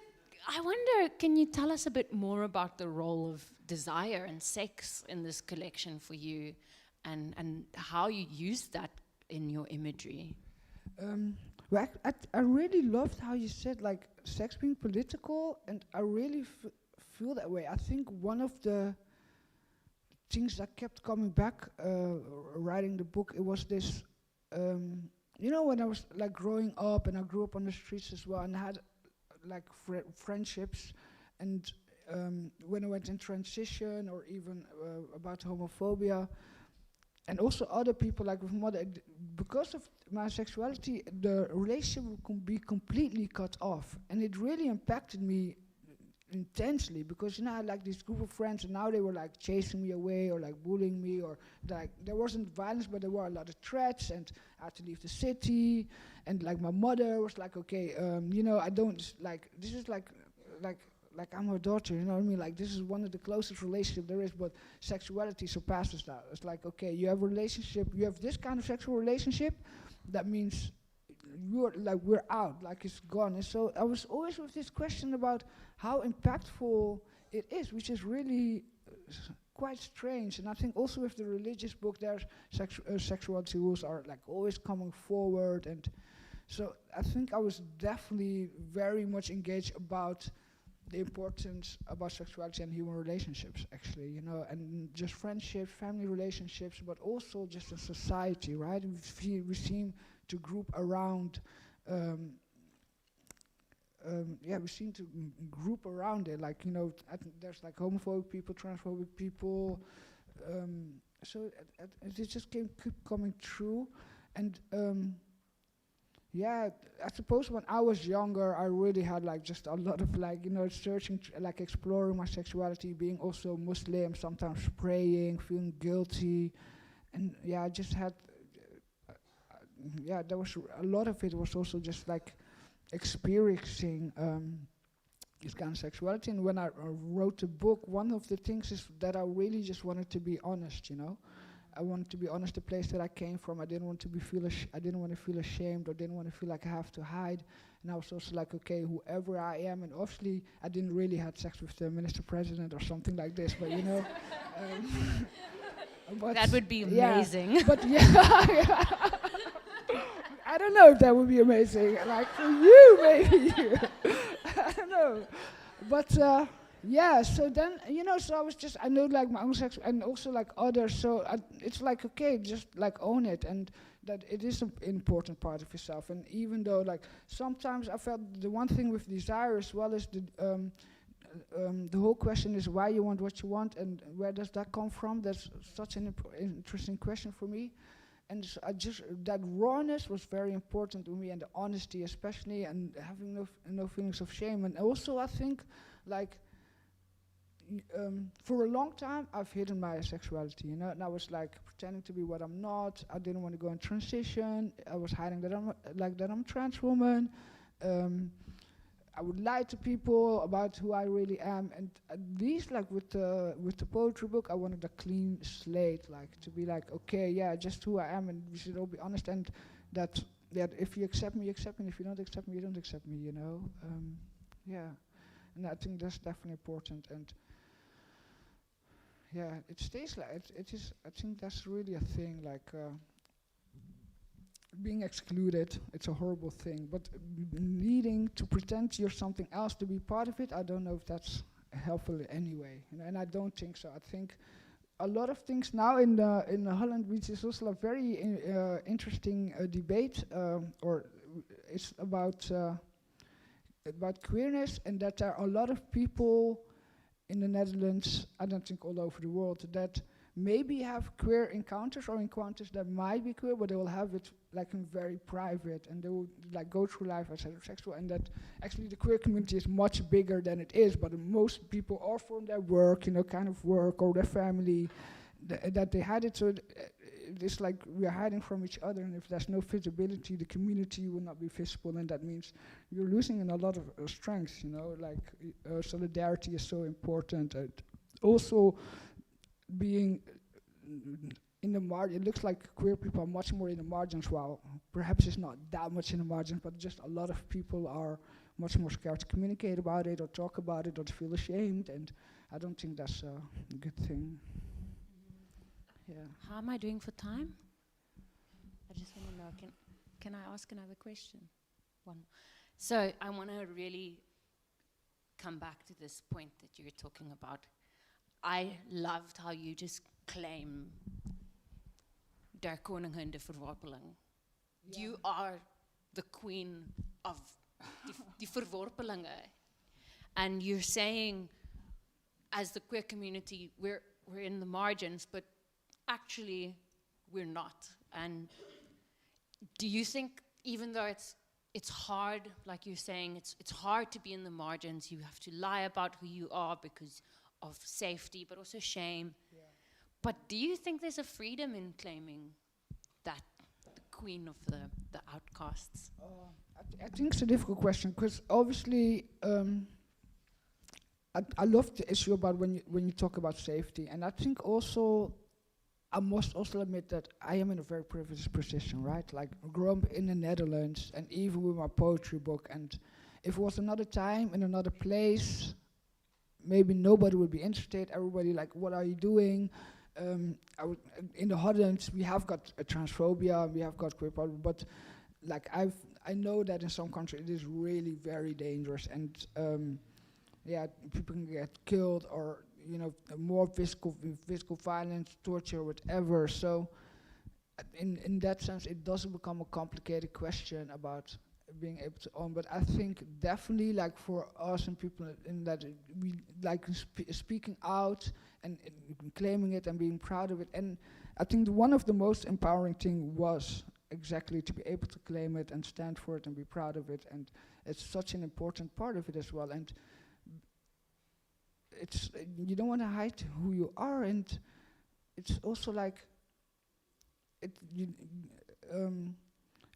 I wonder, can you tell us a bit more about the role of desire and sex in this collection for you, and how you use that in your imagery? Well, I really loved how you said, like, sex being political, and I really feel that way. I think one of the things that kept coming back writing the book, it was this, you know, when I was like growing up, and I grew up on the streets as well, and I had like friendships, and when I went in transition, or even about homophobia, and also other people, like with mother, because of my sexuality, the relationship could be completely cut off, and it really impacted me intensely, because, you know, I had like this group of friends, and now they were like chasing me away, or like bullying me, or like there wasn't violence, but there were a lot of threats, and I had to leave the city, and like my mother was like, okay, you know, I don't, like, this is like I'm her daughter, you know what I mean? Like, this is one of the closest relationships there is, but sexuality surpasses that. It's like, okay, you have a relationship, you have this kind of sexual relationship, that means you're like, we're out, like it's gone. And so I was always with this question about how impactful it is, which is really quite strange. And I think also with the religious book, there's sexuality rules are like always coming forward. And so I think I was definitely very much engaged about the importance about sexuality and human relationships, actually, you know, and just friendships, family relationships, but also just in society, right? We seem to group around, we seem to group around it, like, you know, there's like homophobic people, transphobic people, so it just keep coming true. And yeah, I suppose when I was younger, I really had like just a lot of like, you know, searching, like exploring my sexuality, being also Muslim, sometimes praying, feeling guilty. And yeah, I just had yeah, there was a lot of it was also just like experiencing this kind of sexuality. And when I wrote the book, one of the things is that I really just wanted to be honest, you know. I wanted to be honest, the place that I came from. I didn't want to be I didn't want to feel ashamed, or didn't want to feel like I have to hide. And I was also like, okay, whoever I am, and obviously I didn't really have sex with the minister president or something like this, but you know. But That would be yeah, amazing. but yeah, I don't know if that would be amazing. Like for you, maybe. I don't know. But yeah, so then, you know, so I know like my own sex and also like others. So it's like, okay, just like own it. And that it is an important part of yourself. And even though like sometimes I felt the one thing with desire as well is the whole question is why you want what you want and where does that come from? That's such an interesting question for me. And so that rawness was very important to me, and the honesty especially, and having no feelings of shame. And also I think like for a long time I've hidden my sexuality, you know, and I was like pretending to be what I'm not. I didn't want to go in transition. I was hiding that I'm a trans woman. I would lie to people about who I really am, and at least like with the poetry book, I wanted a clean slate, like to be like, okay, yeah, just who I am, and we should all be honest, and that if you accept me, you accept me, and if you don't accept me, you don't accept me, you know, yeah, and I think that's definitely important, and yeah, it stays like it is. I think that's really a thing, like. Being excluded, it's a horrible thing, but needing to pretend you're something else to be part of it, I don't know if that's helpful anyway, you know, and I don't think so. I think a lot of things now in the Holland, which is also a very interesting debate, or it's about queerness, and that there are a lot of people in the Netherlands, I don't think all over the world, that maybe have queer encounters or encounters that might be queer, but they will have it like in very private, and they will like go through life as heterosexual, and that actually the queer community is much bigger than it is, but most people are from their work, you know, kind of work, or their family, that they hide it, so it's like we are hiding from each other, and if there's no visibility, the community will not be visible, and that means you're losing in a lot of strength, you know, like solidarity is so important. Also, being in the margin, it looks like queer people are much more in the margins, while perhaps it's not that much in the margins, but just a lot of people are much more scared to communicate about it, or talk about it, or to feel ashamed, and I don't think that's a good thing. Yeah. How am I doing for time? I just want to know, can I ask another question? One. So I want to really come back to this point that you're talking about. I loved how you just claim der koningin de verworpeling. Yeah. You are the queen of die verworpelinge. And you're saying, as the queer community, we're in the margins, but actually we're not. And do you think, even though it's hard, like you're saying, it's hard to be in the margins, you have to lie about who you are because of safety, but also shame. Yeah. But do you think there's a freedom in claiming that the queen of the outcasts? I think it's a difficult question, because obviously I love the issue about when you talk about safety, and I think also I must also admit that I am in a very privileged position, right? Like, I grew up in the Netherlands, and even with my poetry book, and if it was another time in another place, maybe nobody would be interested. Everybody like, what are you doing? In the Hollands, we have got a transphobia, we have got queer problem, but like I know that in some countries it is really very dangerous, and yeah, people can get killed, or you know, more physical violence, torture, whatever. So in that sense, it doesn't become a complicated question about being able to own, but I think definitely like for us and people in that we like speaking out and claiming it and being proud of it, and I think one of the most empowering thing was exactly to be able to claim it and stand for it and be proud of it, and it's such an important part of it as well, and it's you don't want to hide who you are, and it's also like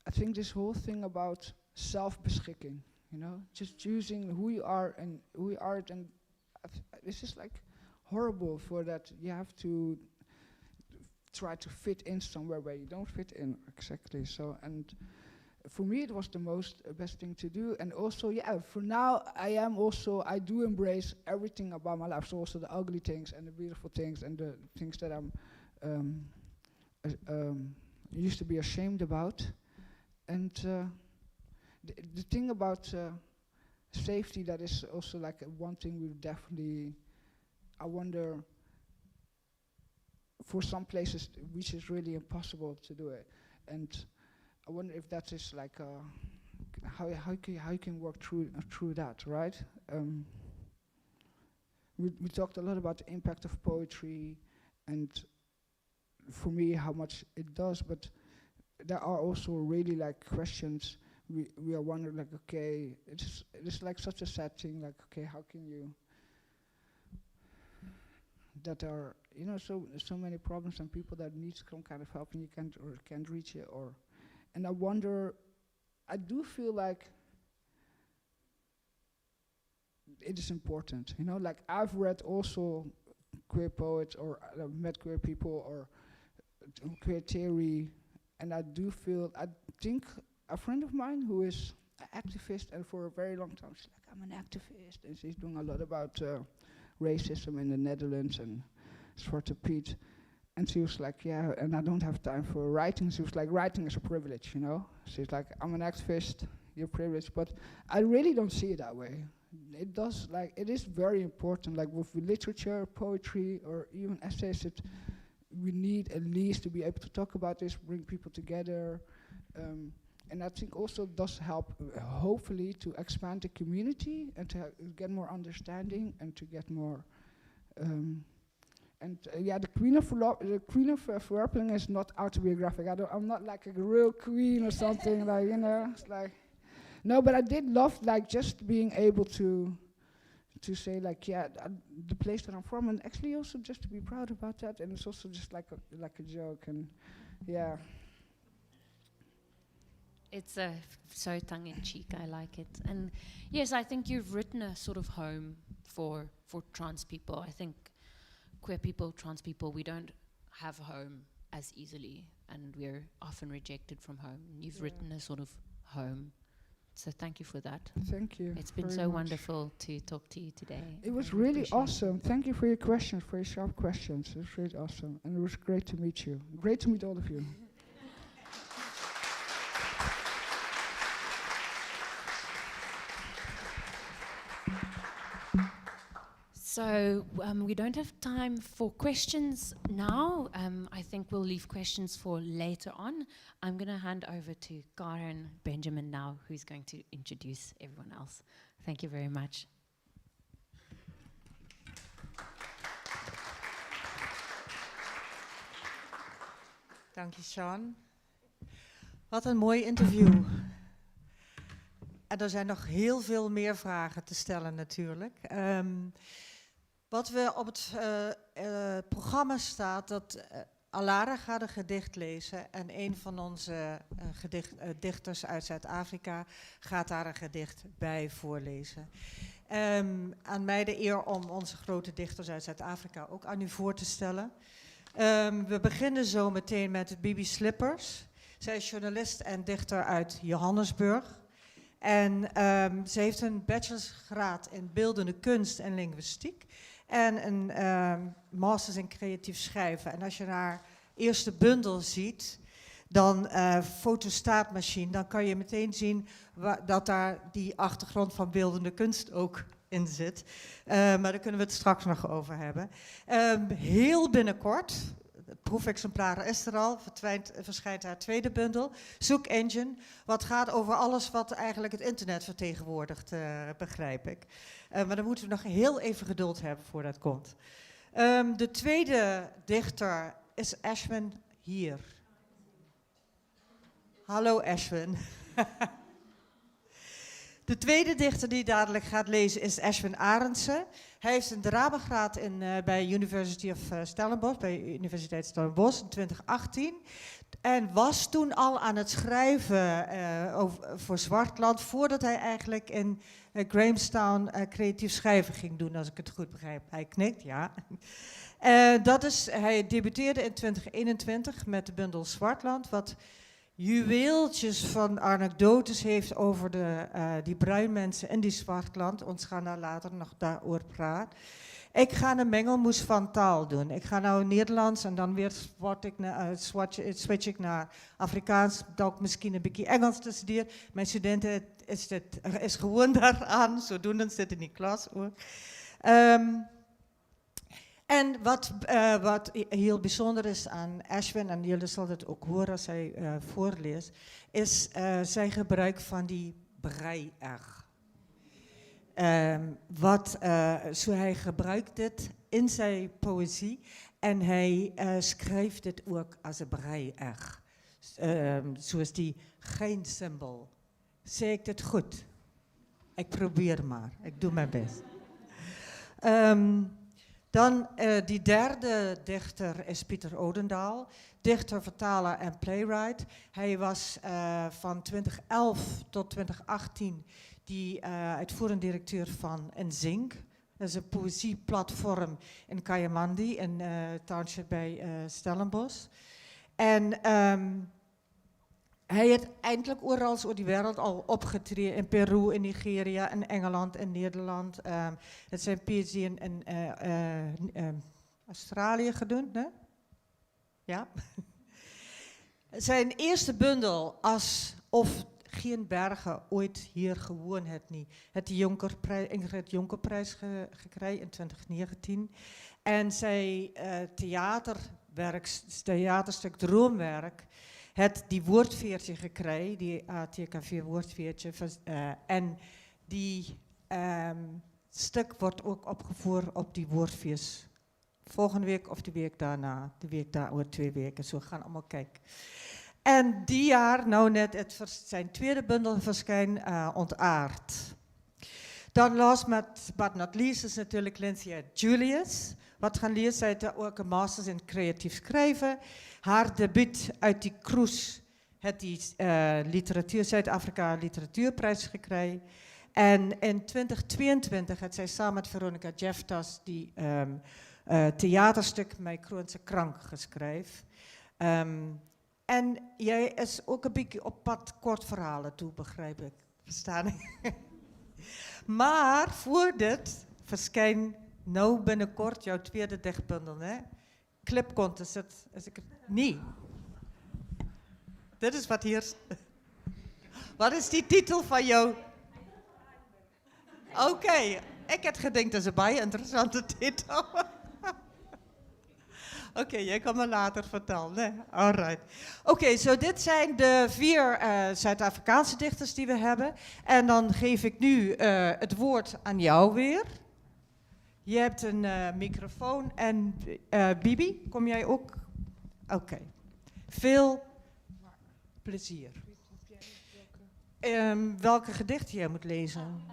I think this whole thing about self-beschikking, you know, just choosing who you are and this is like horrible for that you have to try to fit in somewhere where you don't fit in, exactly. So, and for me it was the best thing to do, and also, yeah, for now I do embrace everything about my life, so also the ugly things and the beautiful things and the things that I'm used to be ashamed about. And the thing about safety, that is also like one thing we definitely, I wonder, for some places which is really impossible to do it, and I wonder if that is like how you can work through that, right? We talked a lot about the impact of poetry, and for me how much it does, but there are also really like questions we are wondering, like, okay, it's like such a sad thing, like, okay, how can you, that are, you know, so many problems and people that need some kind of help and you can't reach it, or, and I wonder, I do feel like it is important, you know, like I've read also queer poets or met queer people or queer theory, and I think a friend of mine who is an activist, and for a very long time she's like, I'm an activist, and she's doing a lot about racism in the Netherlands and Zwarte Piet, and she was like, yeah, and I don't have time for writing. She was like, writing is a privilege, you know. She's like, I'm an activist, you're privileged, but I really don't see it that way. It does, like, it is very important, like with literature, poetry, or even essays, we need at least to be able to talk about this, bring people together, and I think also it does help, hopefully, to expand the community and to get more understanding and to get more. Yeah, the Queen of Verwerpeling is not autobiographic. I'm not like a real queen or something, like, you know. It's like, no, but I did love like just being able to say like, yeah, the place that I'm from, and actually also just to be proud about that, and it's also just like a joke, and yeah. It's so tongue-in-cheek, I like it. And yes, I think you've written a sort of home for trans people. I think queer people, trans people, we don't have a home as easily, and we're often rejected from home. You've written a sort of home. So thank you for that. Thank you. It's been so wonderful to talk to you today. It was really awesome. Thank you for your questions, for your sharp questions. It was really awesome. And it was great to meet you. Great to meet all of you. So we don't have time for questions now. I think we'll leave questions for later on. I'm going to hand over to Karen Benjamin now, who's going to introduce everyone else. Thank you very much. Dank je, Sean. Wat een mooi interview. En er zijn nog heel veel meer vragen te stellen natuurlijk. Wat we op het programma staat, dat Alara gaat een gedicht lezen en een van onze dichters uit Zuid-Afrika gaat daar een gedicht bij voorlezen. Aan mij de eer om onze grote dichters uit Zuid-Afrika ook aan u voor te stellen. We beginnen zo meteen met Bibi Slippers. Zij is journalist en dichter uit Johannesburg. En ze heeft een bachelorsgraad in beeldende kunst en linguïstiek. En een masters in creatief schrijven. En als je haar eerste bundel ziet, dan fotostaatmachine, dan kan je meteen zien dat daar die achtergrond van beeldende kunst ook in zit. Maar daar kunnen we het straks nog over hebben. Heel binnenkort, het proefexemplaar is er al, verschijnt haar tweede bundel, Zoek Engine, wat gaat over alles wat eigenlijk het internet vertegenwoordigt, begrijp ik. Maar dan moeten we nog heel even geduld hebben voordat het komt. De tweede dichter is Ashwin hier. Hallo Ashwin. De tweede dichter die dadelijk gaat lezen is Ashwin Arendse. Hij heeft een dramagraad bij University of Stellenbosch, bij Universiteit Stellenbosch in 2018. En was toen al aan het schrijven voor Zwartland, voordat hij eigenlijk in Grahamstown creatief schrijven ging doen, als ik het goed begrijp. Hij knikt, ja. Hij debuteerde in 2021 met de bundel Zwartland, wat juweeltjes van anekdotes heeft over die bruinmensen in die Zwartland. Ons gaan daar later nog daarover praten. Ik ga een mengelmoes van taal doen. Ik ga nou Nederlands en dan weer switch ik naar Afrikaans, dat ik misschien een beetje Engels te studeren. Mijn studenten is gewoon daaraan, zodoende zitten in die klas ook. En wat heel bijzonder is aan Ashwin, en jullie zullen het ook horen als hij voorleest, is zijn gebruik van die brei-r. Hij gebruikt dit in zijn poëzie en hij schrijft het ook als een brei-r. Zoals die geen symbool. Zeg ik het goed? Ik probeer maar, ik doe mijn best. Dan die derde dichter is Pieter Odendaal, dichter, vertaler en playwright. Hij was van 2011 tot 2018 uitvoerend directeur van Zink. Dat is een poëzieplatform in Kayamandi, in township bij Stellenbosch. En hij heeft eindelijk overal over die wereld al opgetreden. In Peru, in Nigeria, in Engeland, in Nederland. Het zijn PhD in Australië gedaan, hè? Ja. Zijn eerste bundel, of geen bergen ooit hier gewoon het niet. Het Ingrid Jonkerprijs gekregen in 2019. En zijn theaterstuk Droomwerk die woordveertje gekregen, die ATKV woordveertje. En die stuk wordt ook opgevoerd op die woordveers. Volgende week of de week daarna, de week daar over 2 weken, zo gaan allemaal kijken. En die jaar, nou net, zijn tweede bundel verscheen, Ontaard. Dan last but not least is natuurlijk Lynthia Julius. Wat gaan lezen, zij heeft ook een masters in creatief schrijven. Haar debuut uit die cruise heeft die Zuid-Afrika Literatuurprijs gekregen. En in 2022 heeft zij samen met Veronica Jeftas die theaterstuk Mijn Kroonse Krank geschreven. En jij is ook een beetje op pad kort verhalen toe, begrijp ik. Verstaan ik? Maar voor dit verschijnt nou binnenkort jouw tweede dichtbundel, hè? Clipkont is het niet. Dit is wat hier... Wat is die titel van jou? Oké, ik had gedacht dat is een baie interessante titel. Oké, jij kan me later vertellen. Hè? Alright. Oké, dit zijn de 4 Zuid-Afrikaanse dichters die we hebben. En dan geef ik nu het woord aan jou weer. Je hebt een microfoon. En Bibi, kom jij ook? Oké. Veel plezier. Welke gedicht jij moet lezen?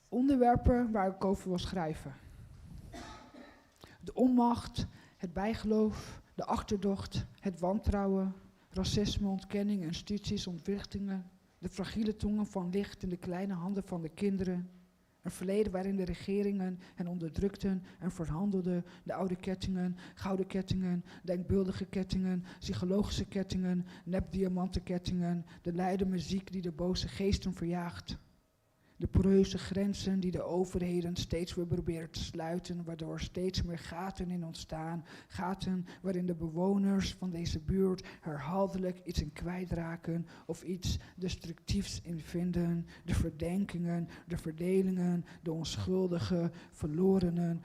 Onderwerpen waar ik over wil schrijven. De onmacht, het bijgeloof, de achterdocht, het wantrouwen, racisme, ontkenning, instituties, ontwrichtingen, de fragiele tongen van licht in de kleine handen van de kinderen, een verleden waarin de regeringen hen onderdrukten en verhandelden, de oude kettingen, gouden kettingen, denkbeeldige kettingen, psychologische kettingen, nepdiamantenkettingen, de luide muziek die de boze geesten verjaagt. De poreuze grenzen die de overheden steeds weer proberen te sluiten, waardoor steeds meer gaten in ontstaan. Gaten waarin de bewoners van deze buurt herhaaldelijk iets in kwijtraken of iets destructiefs in vinden. De verdenkingen, de verdelingen, de onschuldigen, verlorenen,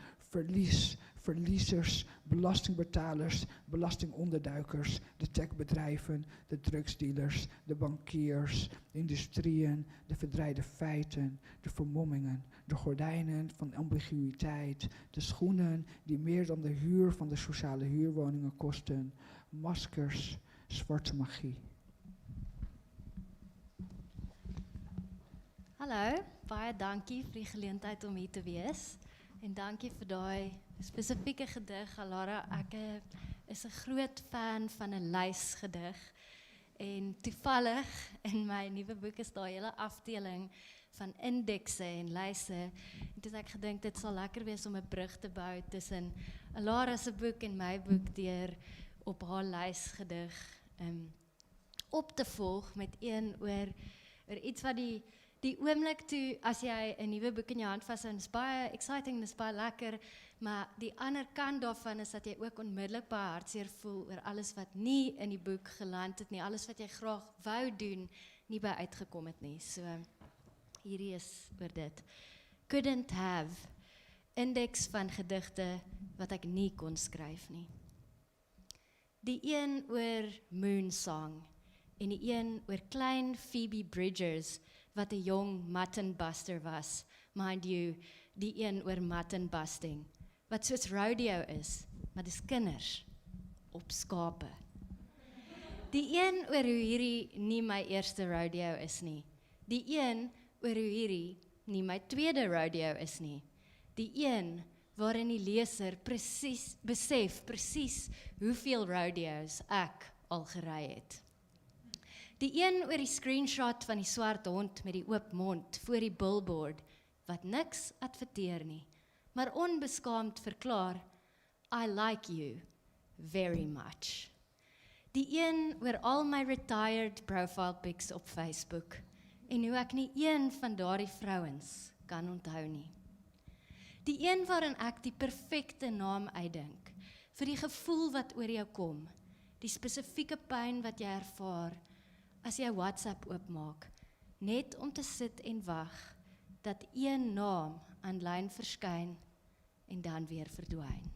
verliezers, belastingbetalers, belastingonderduikers, de techbedrijven, de drugsdealers, de bankiers, de industrieën, de verdraaide feiten, de vermommingen, de gordijnen van ambiguïteit, de schoenen die meer dan de huur van de sociale huurwoningen kosten, maskers, zwarte magie. Hallo, baie dankie vir die geleentheid om hier te wees. En dankie vir daai spesifieke gedig, Alara. Ek is 'n groot fan van 'n lysgedig. En toevallig in my nuwe boek is daar 'n hele afdeling van indekse en lyse. En toe het ek gedink dit sal lekker wees om 'n brug te bou tussen Alara se boek en my boek deur op haar lysgedig op te volg met een oor iets wat die oomblik toe, as jy 'n nuwe boek in jou hand vashou, is baie exciting, dis baie lekker, maar die ander kant daarvan is dat jy ook onmiddellik baie hartseer voel oor alles wat nie in die boek geland het nie, alles wat jy graag wou doen, nie by uitgekom het nie. So, hierdie is oor dit. Couldn't have, indeks van gedigte wat ek nie kon skryf nie. Die een oor Moonsong, en die een oor klein Phoebe Bridgers, wat 'n jong muttonbuster was, mind you, die een oor mutton busting, wat soos rodeo is, maar dis kinders op skape. Die een oor hoe hierdie nie my eerste rodeo is nie, die een oor hoe hierdie nie my tweede rodeo is nie, die een waarin die leser besef presies hoeveel rodeos ek al gery het. Die een oor die screenshot van die swart hond met die oop mond voor die billboard, wat niks adverteer nie, maar onbeskaamd verklaar, I like you very much. Die een oor al my retired profile pics op Facebook, en hoe ek nie een van daardie vrouens kan onthou nie. Die een waarin ek die perfekte naam uitdink, vir die gevoel wat oor jou kom, die spesifieke pyn wat jy ervaar, as jy WhatsApp oopmaak, net om te sit en wag, dat een naam aanlyn verskyn, en dan weer verdwyn.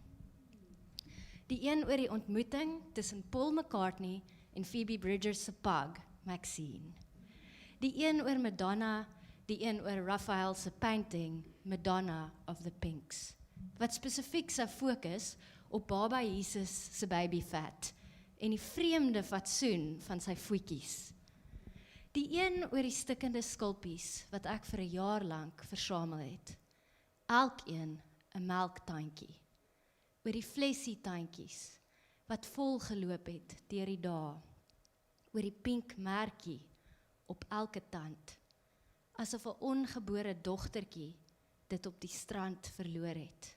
Die een oor die ontmoeting tussen Paul McCartney en Phoebe Bridgers se pug, Maxine. Die een oor Madonna, die een oor Raphael se painting, Madonna of the Pinks, wat spesifiek sou fokus op baba Jesus se babyfat, en die vreemde fatsoen van sy voetjies. Die een oor die stikkende skulpies, wat ek vir 'n jaar lank versamel het. Elkeen 'n melktuintjie. Oor die flessietuintjies, wat vol geloop het deur die dae. Oor die pink merkie op elke tand, asof 'n ongebore dogtertjie dit op die strand verloor het.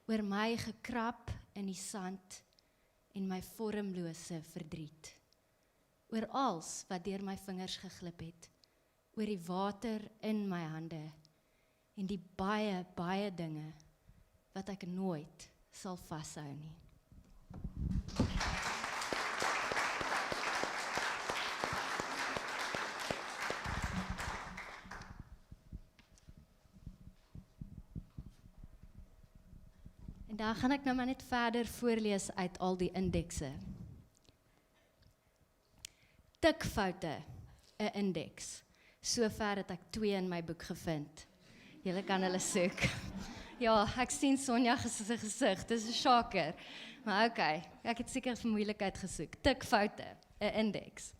Oor my gekrap in die sand en my vormlose verdriet. Oor als wat deur my vingers geglip het, oor die water in my hande en die baie, baie dinge wat ek nooit sal vashou nie. En daar gaan ek nou maar net verder voorlees uit al die indekse. Tikfoute, 'n indeks. Sover het ek 2 in my boek gevind. Julle kan hulle soek. Ja, ek sien Sonja se gesig, dis 'n shocker. Maar okay, ek het seker vir moeilikheid gesoek. Tikfoute, 'n indeks.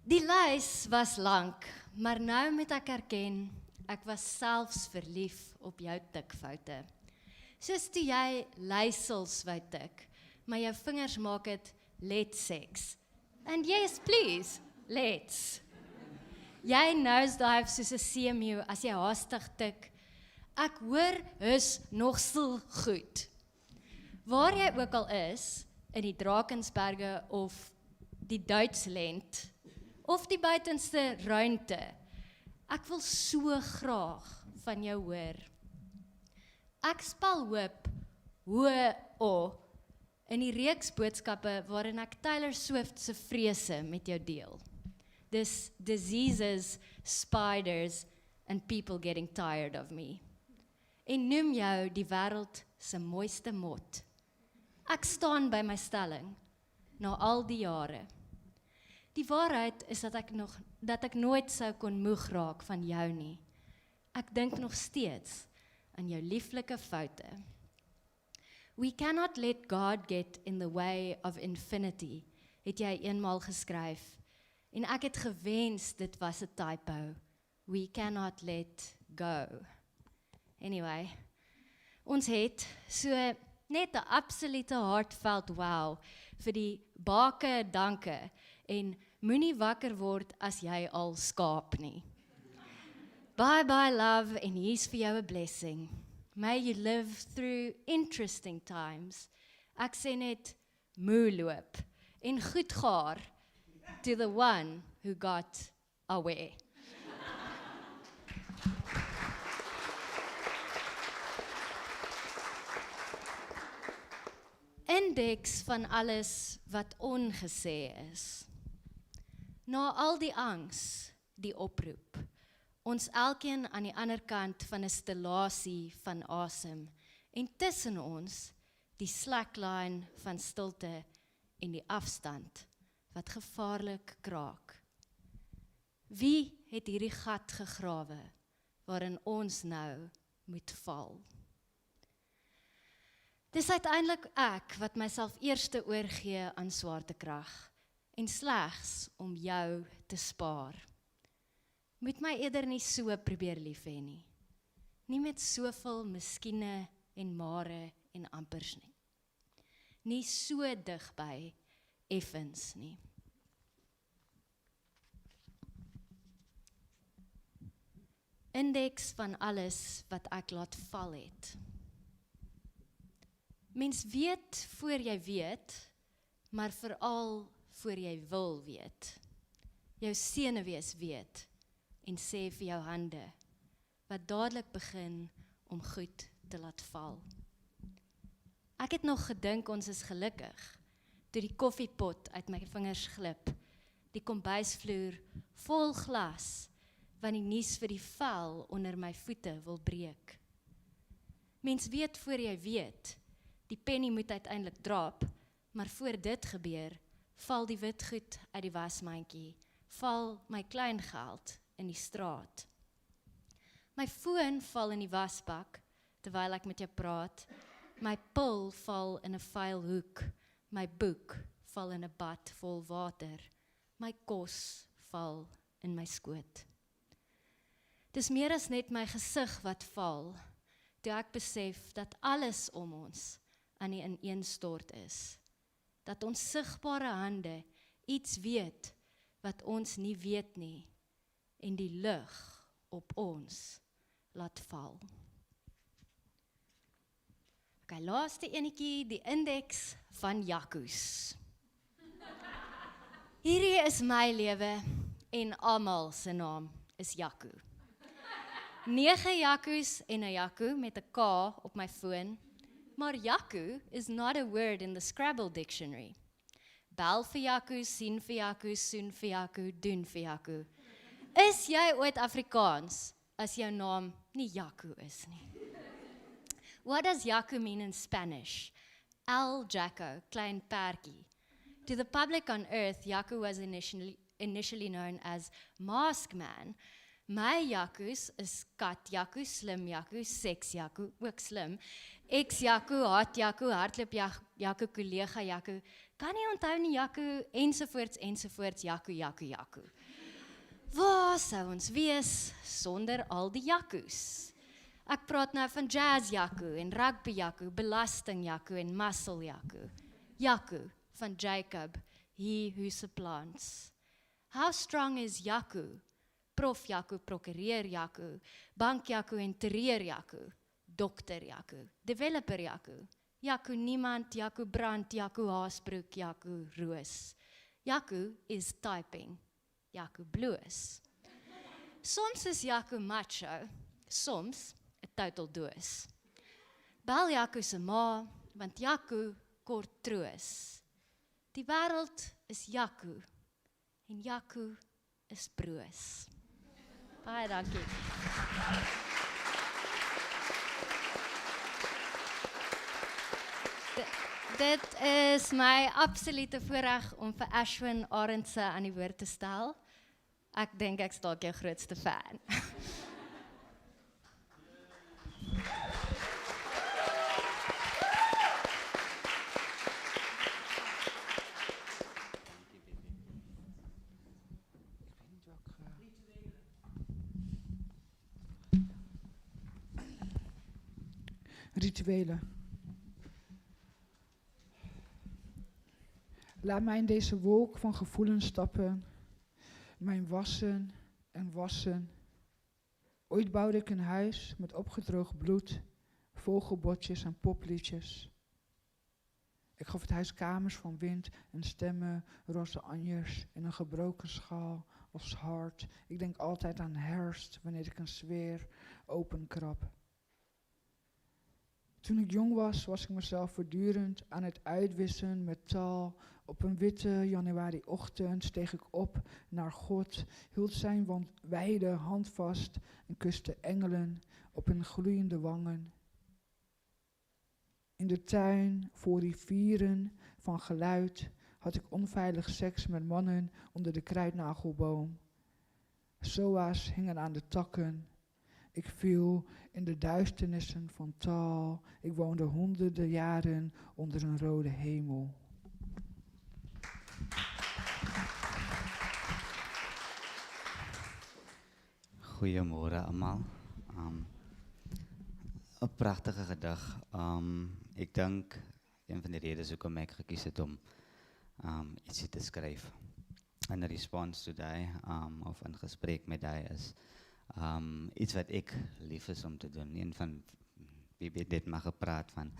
Die lys was lank, maar nou moet ek erken, ek was selfs verlief op jou tikfoute. Soos toe jy leisels wou tik, maar jou vingers maak het let's sex. And yes, please, let's. Jy nosedive soos 'n CMU as jy haastig tik. Ek hoor is nog stil goed. Waar jy ook al is, in die Drakensberge of die Duitsland, of die buitenste ruimte, Ek wil so graag van jou hoor. Ek spel hoop, H-O, in die reeks boodskappe waarin ek Taylor Swift se vrese met jou deel. Dis diseases, spiders, and people getting tired of me. En noem jou die wêreld se mooiste mot. Ek staan by my stelling, na al die jare. Die waarheid is dat ek nooit sou kon moeg raak van jou nie. Ek dink nog steeds aan jou lieflike foute. We cannot let God get in the way of infinity, het jy eenmaal geskryf. En ek het gewens dit was 'n typo. We cannot let go. Anyway, ons het so net 'n absolute heartfelt wow vir die bake danke en moenie wakker word as jy al skaap nie. Bye bye love en hier's vir jou 'n blessing. May you live through interesting times. Ek sê net moe loop en goed gaar to the one who got away. Indeks van alles wat ongesê is. Na al die angs, die oproep, ons elkeen aan die ander kant van 'n stellasie van asem, en tussen ons die slackline van stilte en die afstand wat gevaarlik kraak. Wie het hierdie gat gegrawe waarin ons nou moet val? Dis uiteindelik ek wat myself eerste oorgee aan swaartekrag en slegs om jou te spaar. Moet my eerder nie so probeer lief hê nie. Nie met soveel miskiene en mare en ampers nie. Nie so digby effens nie. Indeks van alles wat ek laat val het. Mens weet voor jy weet, maar veral voor jy wil weet. Jou senuwees weet en sê vir jou hande, wat dadelik begin om goed te laat val. Ek het nog gedink ons is gelukkig, toe die koffiepot uit my vingers glip, die kombuisvloer vol glas, want die nuus vir die vel onder my voete wil breek. Mens weet voor jy weet, die penny moet uiteindelik drop, maar voor dit gebeur, val die witgoed uit die wasmandjie, val my kleingeld in die straat. My foon val in die wasbak, terwyl ek met jou praat, my pil val in 'n vuil hoek, my boek val in 'n bad vol water, my kos val in my skoot. Dis meer as net my gesig wat val, toe ek besef dat alles om ons aan die ineenstort is. Dat ons sigbare hande iets weet wat ons nie weet nie en die lig op ons laat val. Okay, laaste enetjie, die indeks van Jakkoes. Hierdie is my lewe en almal se naam is Jakko. 9 Jakkoes en 'n Jakko met 'n K op my foon. Maar Jakko is not a word in the Scrabble dictionary. Bel vir Jakko, sien vir Jakko, soen vir Jakko, doen vir Jakko. Is jy ooit Afrikaans as jou naam nie Jakko is nie? What does Jakko mean in Spanish? El Jacko, klein perkie. To the public on earth, Jakko was initially known as Mask Man. My Jakkoes is kat Jakko, slim Jakko, seks Jakko, ook slim. Ex Jakko, haat Jakko, hardloop Jakko, kollega Jakko, kan nie onthou nie Jakko, ensovoorts, Jakko. Waar sou ons wees sonder al die Jakkoes? Ek praat nou van jazz Jakko en rugby Jakko, belasting Jakko en muscle Jakko. Jakko van Jacob, he who supplants. How strong is Jakko? Prof Jakko, prokureur Jakko, bank Jakko en terreur Jakko. Dokter Jakko, developer Jakko, Jakko niemand, Jakko brand, Jakko haasbroek, Jakko roos. Jakko is typing, Jakko bloos. Soms is Jaco macho, soms 'n total doos. Bel Jaco se ma, want Jaco kort troos. Die wêreld is Jaco en Jaco is broos. Baie dankie. Dit is my absolute voorreg om vir Ashwin Arendse aan die woord te stel. Ek dink ek's dalk jou grootste fan. Rituelen. Laat mij in deze wolk van gevoelens stappen, mijn wassen en wassen. Ooit bouwde ik een huis met opgedroogd bloed, vogelbotjes en popliedjes. Ik gaf het huis kamers van wind en stemmen, roze anjers in een gebroken schaal als hart. Ik denk altijd aan herfst wanneer ik een sfeer openkrab. Toen ik jong was, was ik mezelf voortdurend aan het uitwissen met taal. Op een witte januariochtend steeg ik op naar God, hield zijn wijde hand vast en kuste engelen op hun gloeiende wangen. In de tuin, voor rivieren van geluid, had ik onveilig seks met mannen onder de kruidnagelboom. Soa's hingen aan de takken. Ik viel in de duisternissen van taal. Ik woonde honderden jaren onder een rode hemel. Goeiemôre almal. 'n Pragtige gedig. Ek dink een van die redes hoekom ek gekies het om ietsie te skryf in response to die of in gesprek met die is iets wat ek lief is om te doen. Een van Bibi het maar gepraat van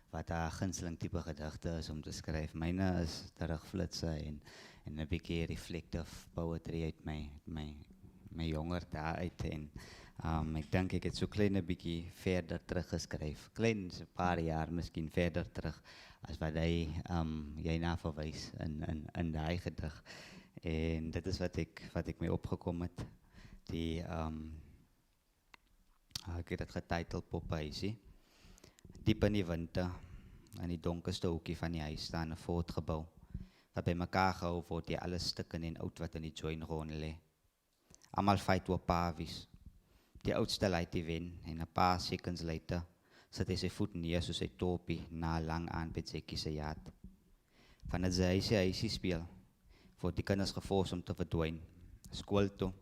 wat haar gunsteling tipe gedigte is om te skryf. Myne is terugflitse en 'n bietjie reflective poetry uit my jonger dae uit en ek dink ek het so klein 'n bietjie verder terug geskryf. Klein, so 'n paar jaar miskien verder terug as wat jy na verwys in daai gedig. En dit is wat ek mee opgekom het. Ek het dit getitel Pophuisie. Diep in die winter, in die donkerste hoekie van die huis staan 'n voortgebou, wat by mekaar gehou word deur alle stukke en oud wat in die join grond lê. Almal fight oor pavies. Die oudste lei die wen en 'n paar seconds later sit hy sy voet neer soos hy topie na 'n lang aanbidsekkie se jaat. Van dit huisie speel, word die kinders gefors om te verdwyn. Skool toe,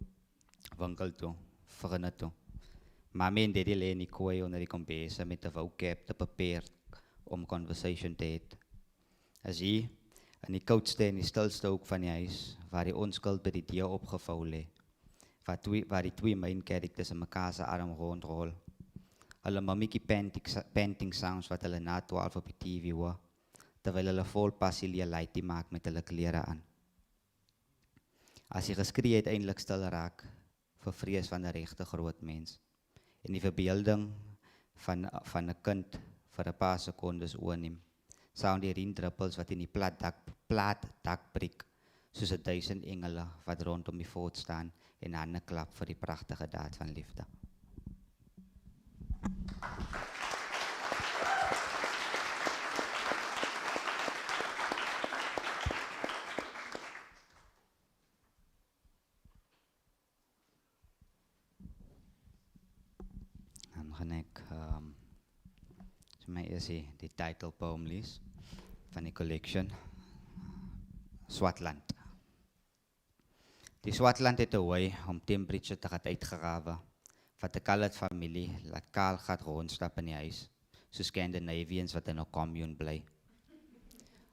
winkel toe, vriende toe. Mami en daddy lê in die kooi onder die kombese met 'n vocab te prepare om conversation te hê. As hy in die koudste en die stilste hoek van die huis, waar die onskuld by die deur opgevou lê, waar die twee main characters in mekaar se arm rondrol. Hulle mammetjie panting sounds wat hulle na 12 op die TV hoor, terwyl hulle vol passie leer laaitie maak met hulle klere aan. As die geskree uiteindelik stil raak, vir vrees van 'n regte groot mens, en die verbeelding van 'n kind vir 'n paar sekondes oorneem, sound die reendruppels wat in die plat dak breek, soos 1000 engele wat rondom die voort staan en hande klap vir die pragtige daad van liefde. Dan gaan ek my eers die title poem lees van die collection Swartland. Die Swartland het 'n hooi om temperature te gaan uitgrawe, wat 'n colored familie laat kaal gat rondstap in die huis, so Scandinavians wat in 'n commune bly.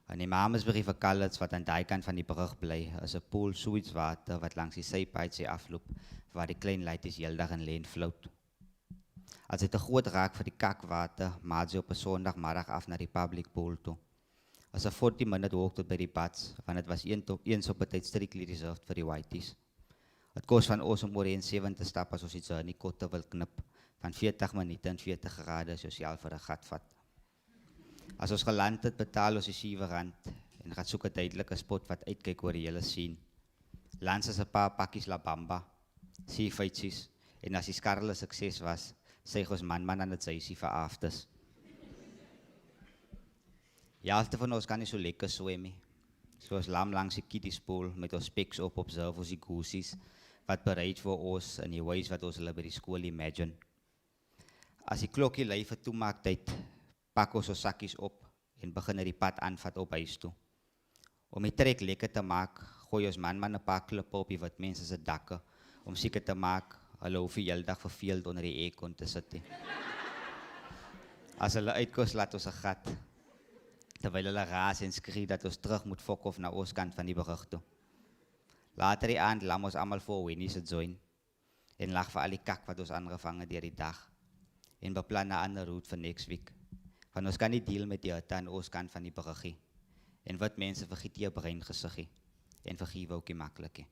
En die Mamasbury vir coloreds wat aan daai kant van die brug bly, is 'n pool suits water wat langs die sypaadjie afloop, waar die klein laities heeldag in lê en float. As dit 'n groot raak vir die kakwater, maak sy op 'n Sondagmiddag af na die public pool toe. As 'n 40-minute walk tot by die pads, want dit was eens op 'n tyd strictly reserved vir die whiteys. Het kost van ons om oorheen 7 te stap as ons iets in die kotte wil knip. Van 40 minuten en 40 grade as jy al vir 'n gat vat. As ons geland het, betaal ons die R7 en gaan soek 'n duidelike spot wat uitkyk oor die hele scene. Lans is 'n paar pakkies La Bamba, seefeitjies, en as die skarrel 'n sukses was, sê ons man aan dit huisie vir afters. Die helfte van ons kan nie so lekker swem nie. Soos lam langs die kieddispool met ons specs op observe ons die goosies, wat bereid vir ons in die huis wat ons hulle by die skool imagine. As die klokkie lui vir toemaaktyd, pak ons sakkies op en begin die pad aanvat op huis toe. Om die trek lekker te maak, gooi ons man 'n paar klippe op die wit mense se dakke, om seker te maak, hulle hoef die hele dag verveeld onder die aircon te sit nie. As hulle uitkos, laat ons 'n gat, terwyl hulle raas en skree dat ons terug moet fok of na ons kant van die brug toe. Later die aand lam ons almal voor Winnie se join en lag vir al die kak wat ons aangevang het deur die dag en beplan 'n ander route vir next week. Want ons kan nie deel met die hutte aan ons kant van die bruggie en wat mense vergiet jou brein gesiggie en vergiewe ook nie maklik nie.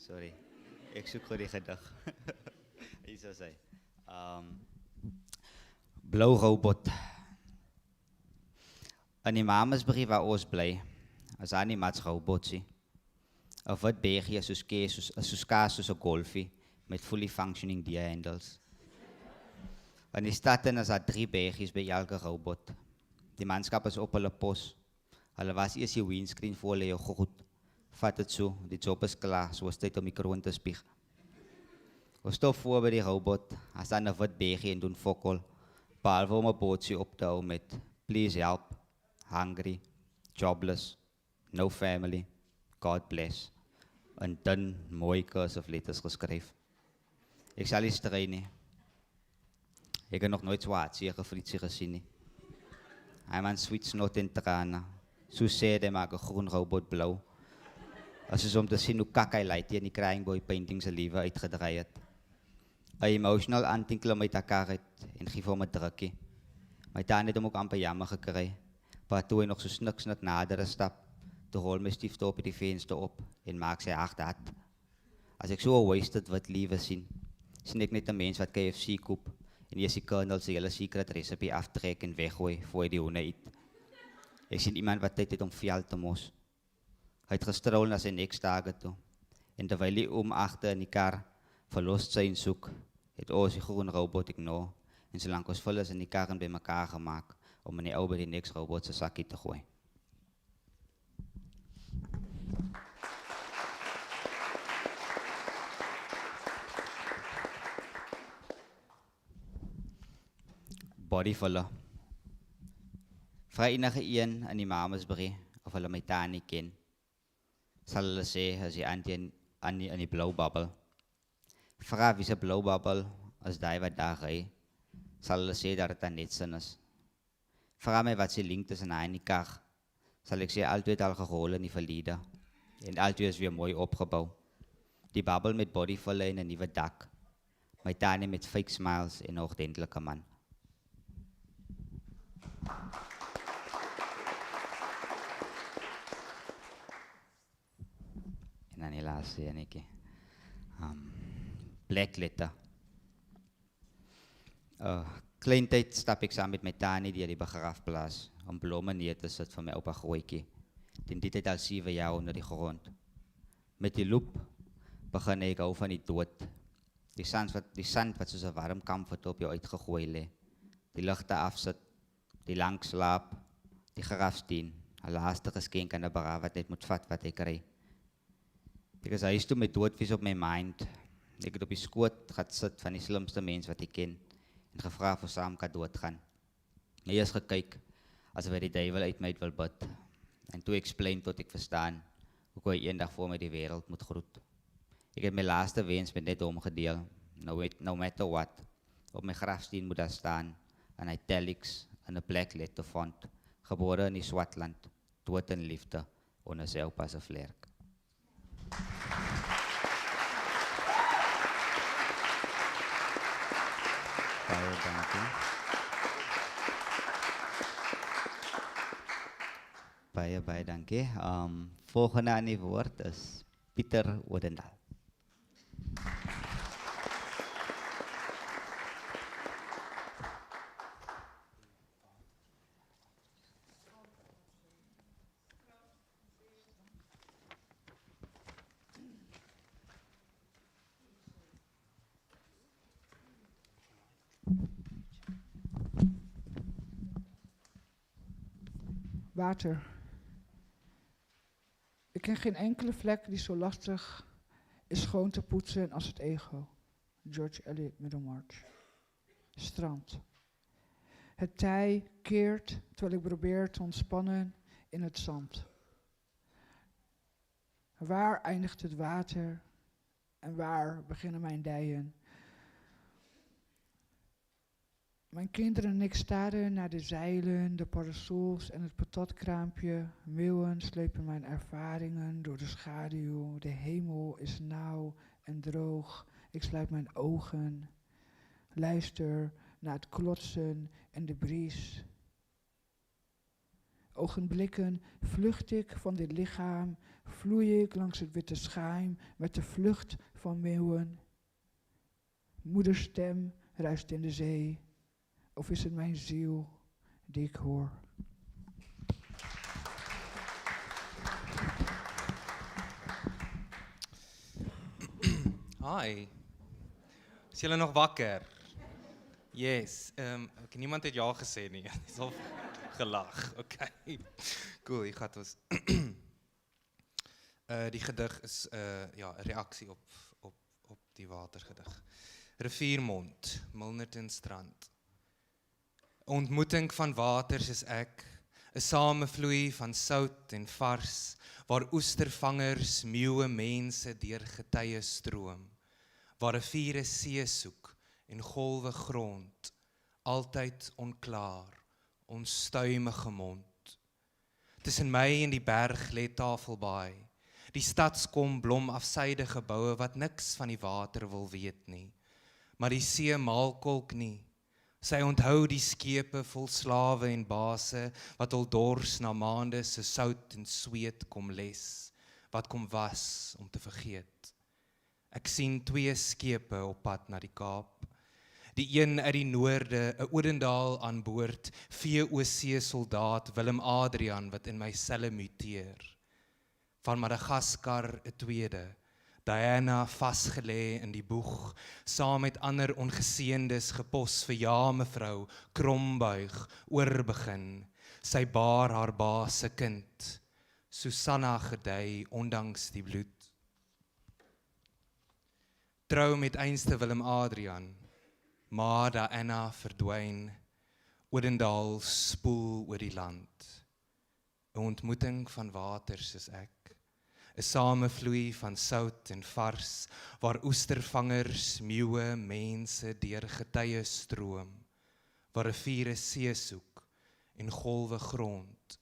Sorry, ek soek gou die gedig. Hier sou sy. Blou robot. In die mamesbrief waar ons bly, is daar nie mats robotsie. 'n wit begie soos kaas soos 'n golfie met fully functioning deurhandles. In die stad is daar 3 begies by elke robot. Die manskap is op hulle pos. Hulle was eers die windscreen voor hulle jou goed. Vat het so, die job is klaar, so is tyd om die kroon te spieg. Ons stop voor by die robot, as dan 'n wit begie en doen fokol, behalwe om 'n bootjie op te hou met please help, hungry, jobless, no family, God bless. En dan mooi cursive letters geskryf. Ek sal nie strei nie. Ek het nog nooit so hartseer gefrietsie gesien nie. Hy man sweet snot en trane. So sê hy maak 'n groen robot blou. As is om te sien hoe kak hy lyk teen die Crying Boy painting se liewe uitgedraai het. 'n Emotional antinklim uit haar uit en gee vir hom 'n drukkie. My tannie het hom ook amper jammer gekry. Maar toe hy nog so snik nader stap, toe hol my stiefte op die venster op en maak sy hart. As ek so 'n wasted wat liewe sien ek net 'n mens wat KFC koop en eers die kernel se hele secret recipe aftrek en weggooi voor hy die honde eet. Ek sien iemand wat tyd het om veel te mos. Hy het gestrol na sy next target toe. En terwyl hy agter in die kar verlost sy soek, het ons die groen robot ignore. En solank ons vullis in die kar en by mekaar gemaak, om in die ou by die next robot se sakkie te gooi. Bodyfuller. Vra enige een in die mamesbrief of hulle my tannie ken. Sal hulle sê as jy aan die blou babbel. Vra wie se blou babbel as daai wat daar ry, sal hulle sê dat dit net sin is. Vra my wat se link tussen hy en die kar, sal ek sê altyd al gerol in die verlede en altyd is weer mooi opgebou. Die babbel met bodyfuller en 'n nuwe dak. My tannie met fake smiles en 'n ordentlike man. En dan die laaste enetjie. Black letter. Kleintyd stap ek saam met my tannie deur die begrafplaas om blomme neer te sit vir my oupa grootjie. Dit het al 7 jaar onder die grond. Met die loop begin ek hou van die dood. Die sand wat soos 'n warm kamfer op jou uitgegooi lê. Die ligte afsit, die lang slaap, die grafsteen, 'n laaste geskenk aan 'n bra wat net moet vat wat ek kry. Ek is huis toe met doodvies op my mind. Ek het op die skoot gaan sit van die slimste mens wat ek ken en gevra of saam kan doodgaan. Hy het gekyk asof hy die duiwel uit my wil bid. En toe explain tot ek verstaan hoe hy eendag voor my die wêreld moet groet. Ek het my laaste wens met net hom gedeel. No matter what. Op my grafsteen moet daar staan in italics in 'n black letter font, gebore in die Swartland. dood in liefde onder sy oupa se vlerk. Baie dankie. Baie dankie. Volgende aan die woord is Pieter Odendaal. Water. Ik ken geen enkele vlek die zo lastig is schoon te poetsen als het ego. George Eliot Middlemarch. Strand. Het tij keert terwijl ik probeer te ontspannen in het zand. Waar eindigt het water en waar beginnen mijn dijen? Mijn kinderen en ik staren naar de zeilen, de parasols en het patatkraampje. Meeuwen slepen mijn ervaringen door de schaduw. De hemel is nauw en droog. Ik sluit mijn ogen. Luister naar het klotsen en de bries. Ogenblikken vlucht ik van dit lichaam. Vloei ik langs het witte schuim met de vlucht van meeuwen. Moederstem ruist in de zee. Of is het mijn ziel die ik hoor? Hi. Is julle nog wakker? Yes. Niemand het ja gesê nie. Het is al gelag. Okay. Cool, hier gaat ons. Die gedig is 'n reaksie op die watergedig. Riviermond, Milnerton strand. Ontmoeting van waters is ek, 'n samevloei van sout en vars, waar oestervangers meeuwe mense deur getye stroom, waar riviere see soek en golwe grond, altyd onklaar, onstuimige mond. Tussen my en die berg lê Tafelbaai, die stadskom blom afsyde geboue wat niks van die water wil weet nie, maar die see maalkolk nie. Sy onthou die skepe vol slawe en base, wat al dors na maande se sout en sweet kom les, wat kom was om te vergeet. Ek sien 2 skepe op pad na die Kaap, die een uit die noorde, 'n Odendaal aan boord, VOC soldaat Willem Adrian, wat in my selle muteer. Van Madagaskar 'n tweede, Diana vasgelê in die boeg, saam met ander ongeseëndes gepos vir ja mevrou, krombuig, oorbegin, sy baar haar baas se kind, Susanna gedei, ondanks die bloed. Trou met einste Willem Adrian, maar Diana verdwyn, Odendaal spoel oor die land. 'n Ontmoeting van waters is ek, 'n samevloei van sout en vars, waar oestervangers, meeuwe, mense deur getye stroom, waar riviere see soek en golwe grond,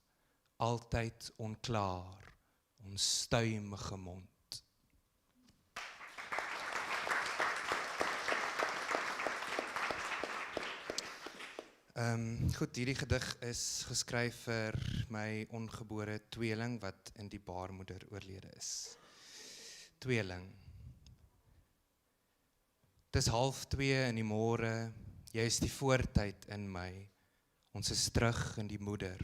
altyd onklaar, onstuimige mond. Goed, hierdie gedig is geskryf vir my ongebore tweeling wat in die baarmoeder oorlede is. Tweeling. Dis 1:30 in die môre, jy is die voortyd in my. Ons is terug in die moeder,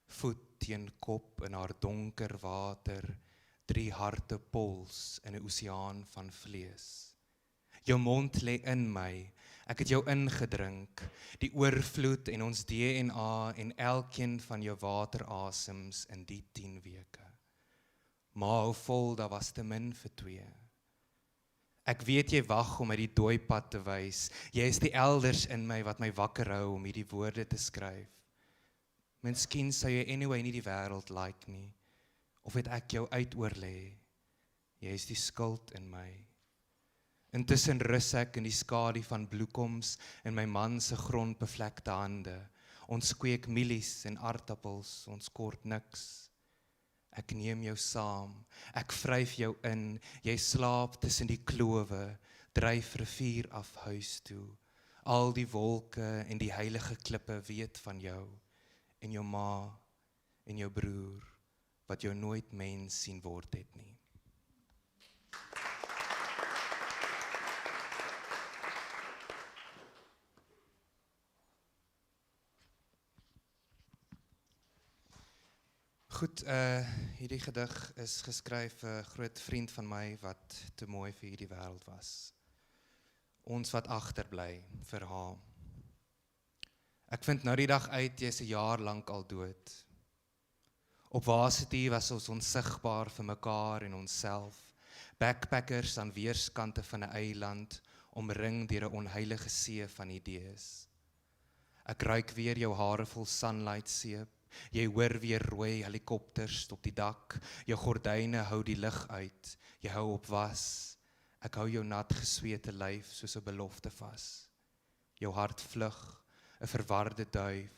voet teen kop in haar donker water, 3 harte pols in 'n oseaan van vlees. Jou mond lê in my, ek het jou ingedrink, die oorvloed en ons DNA en elkeen van jou waterasems in die 10 weke. Maar hou vol, daar was te min vir 2. Ek weet jy wag om my die dooipad te wys, jy is die elders in my wat my wakker hou om hierdie woorde te skryf. Miskien sou jy anyway nie die wêreld like nie, of het ek jou uitoorlê, jy is die skuld in my. Intussen rus ek in die skadu van bloekoms en my man se grondbevlekte hande. Ons kweek mielies en aardappels, ons kort niks. Ek neem jou saam, ek vryf jou in, jy slaap tussen die klowe, dryf rivier af huis toe. Al die wolke en die heilige klippe weet van jou, en jou ma, en jou broer, wat jou nooit mens sien word het nie. Goed, hierdie gedig is geskryf vir 'n groot vriend van my wat te mooi vir hierdie wêreld was. Ons wat agterbly vir haar. Ek vind nou die dag uit, jy is 'n jaar lank al dood. Op varsity was ons onsigbaar vir mekaar en onsself. Backpackers aan weerskante van 'n eiland, omring deur 'n onheilige see van idees. Ek ruik weer jou hare vol sunlight seep. Jy hoor weer rooi helikopters op die dak. Jou gordyne hou die lig uit. Jy hou op was. Ek hou jou nat gesweete lyf soos 'n belofte vas. Jou hart vlug, 'n verwarde duif.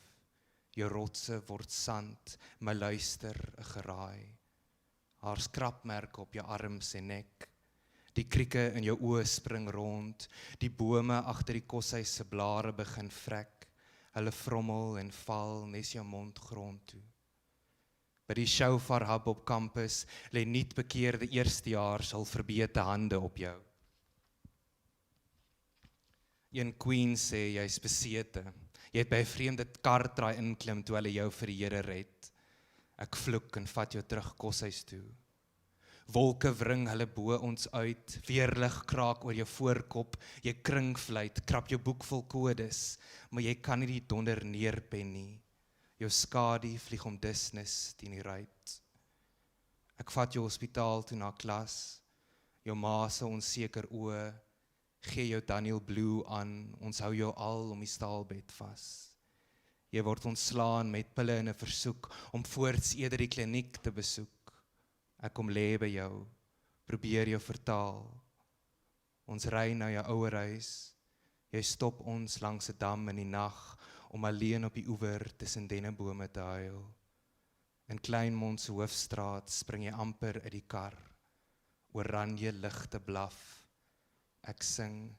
Jou rotse word sand, my luister 'n geraai. Haar skrapmerke op jou arms en nek. Die krieke in jou oë spring rond. Die bome agter die koshuis se blare begin vrek. Hulle vrommel en val nes jou mond grond toe. By die shofar hub op kampus lê nuut bekeerde eerstejaars hul verbete hande op jou. Een queen sê jy's besete. Jy het by 'n vreemde kartraai inklim toe hulle jou vir die Here red. Ek vloek en vat jou terug koshuis toe. Wolke wring hulle bo ons uit, weerlig kraak oor jou voorkop, jy kringfluit, krap jou boek vol kodes, maar jy kan nie die donder neerpen nie. Jou skadu vlieg om dusnis teen die ruit. Ek vat jou hospitaal toe na klas, jou ma se onseker oë, gee jou Daniel Blue aan, ons hou jou al om die staalbed vas. Jy word ontslaan met pille in 'n versoek om voorts eerder die kliniek te besoek. Ek kom lê by jou, probeer jou vertaal. Ons ry na jou ouerhuis, jy stop ons langs 'n dam in die nag, om alleen op die oewer tussen dennebome te huil. In Kleinmond se hoofstraat spring jy amper uit die kar, oranje ligte blaf. Ek sing,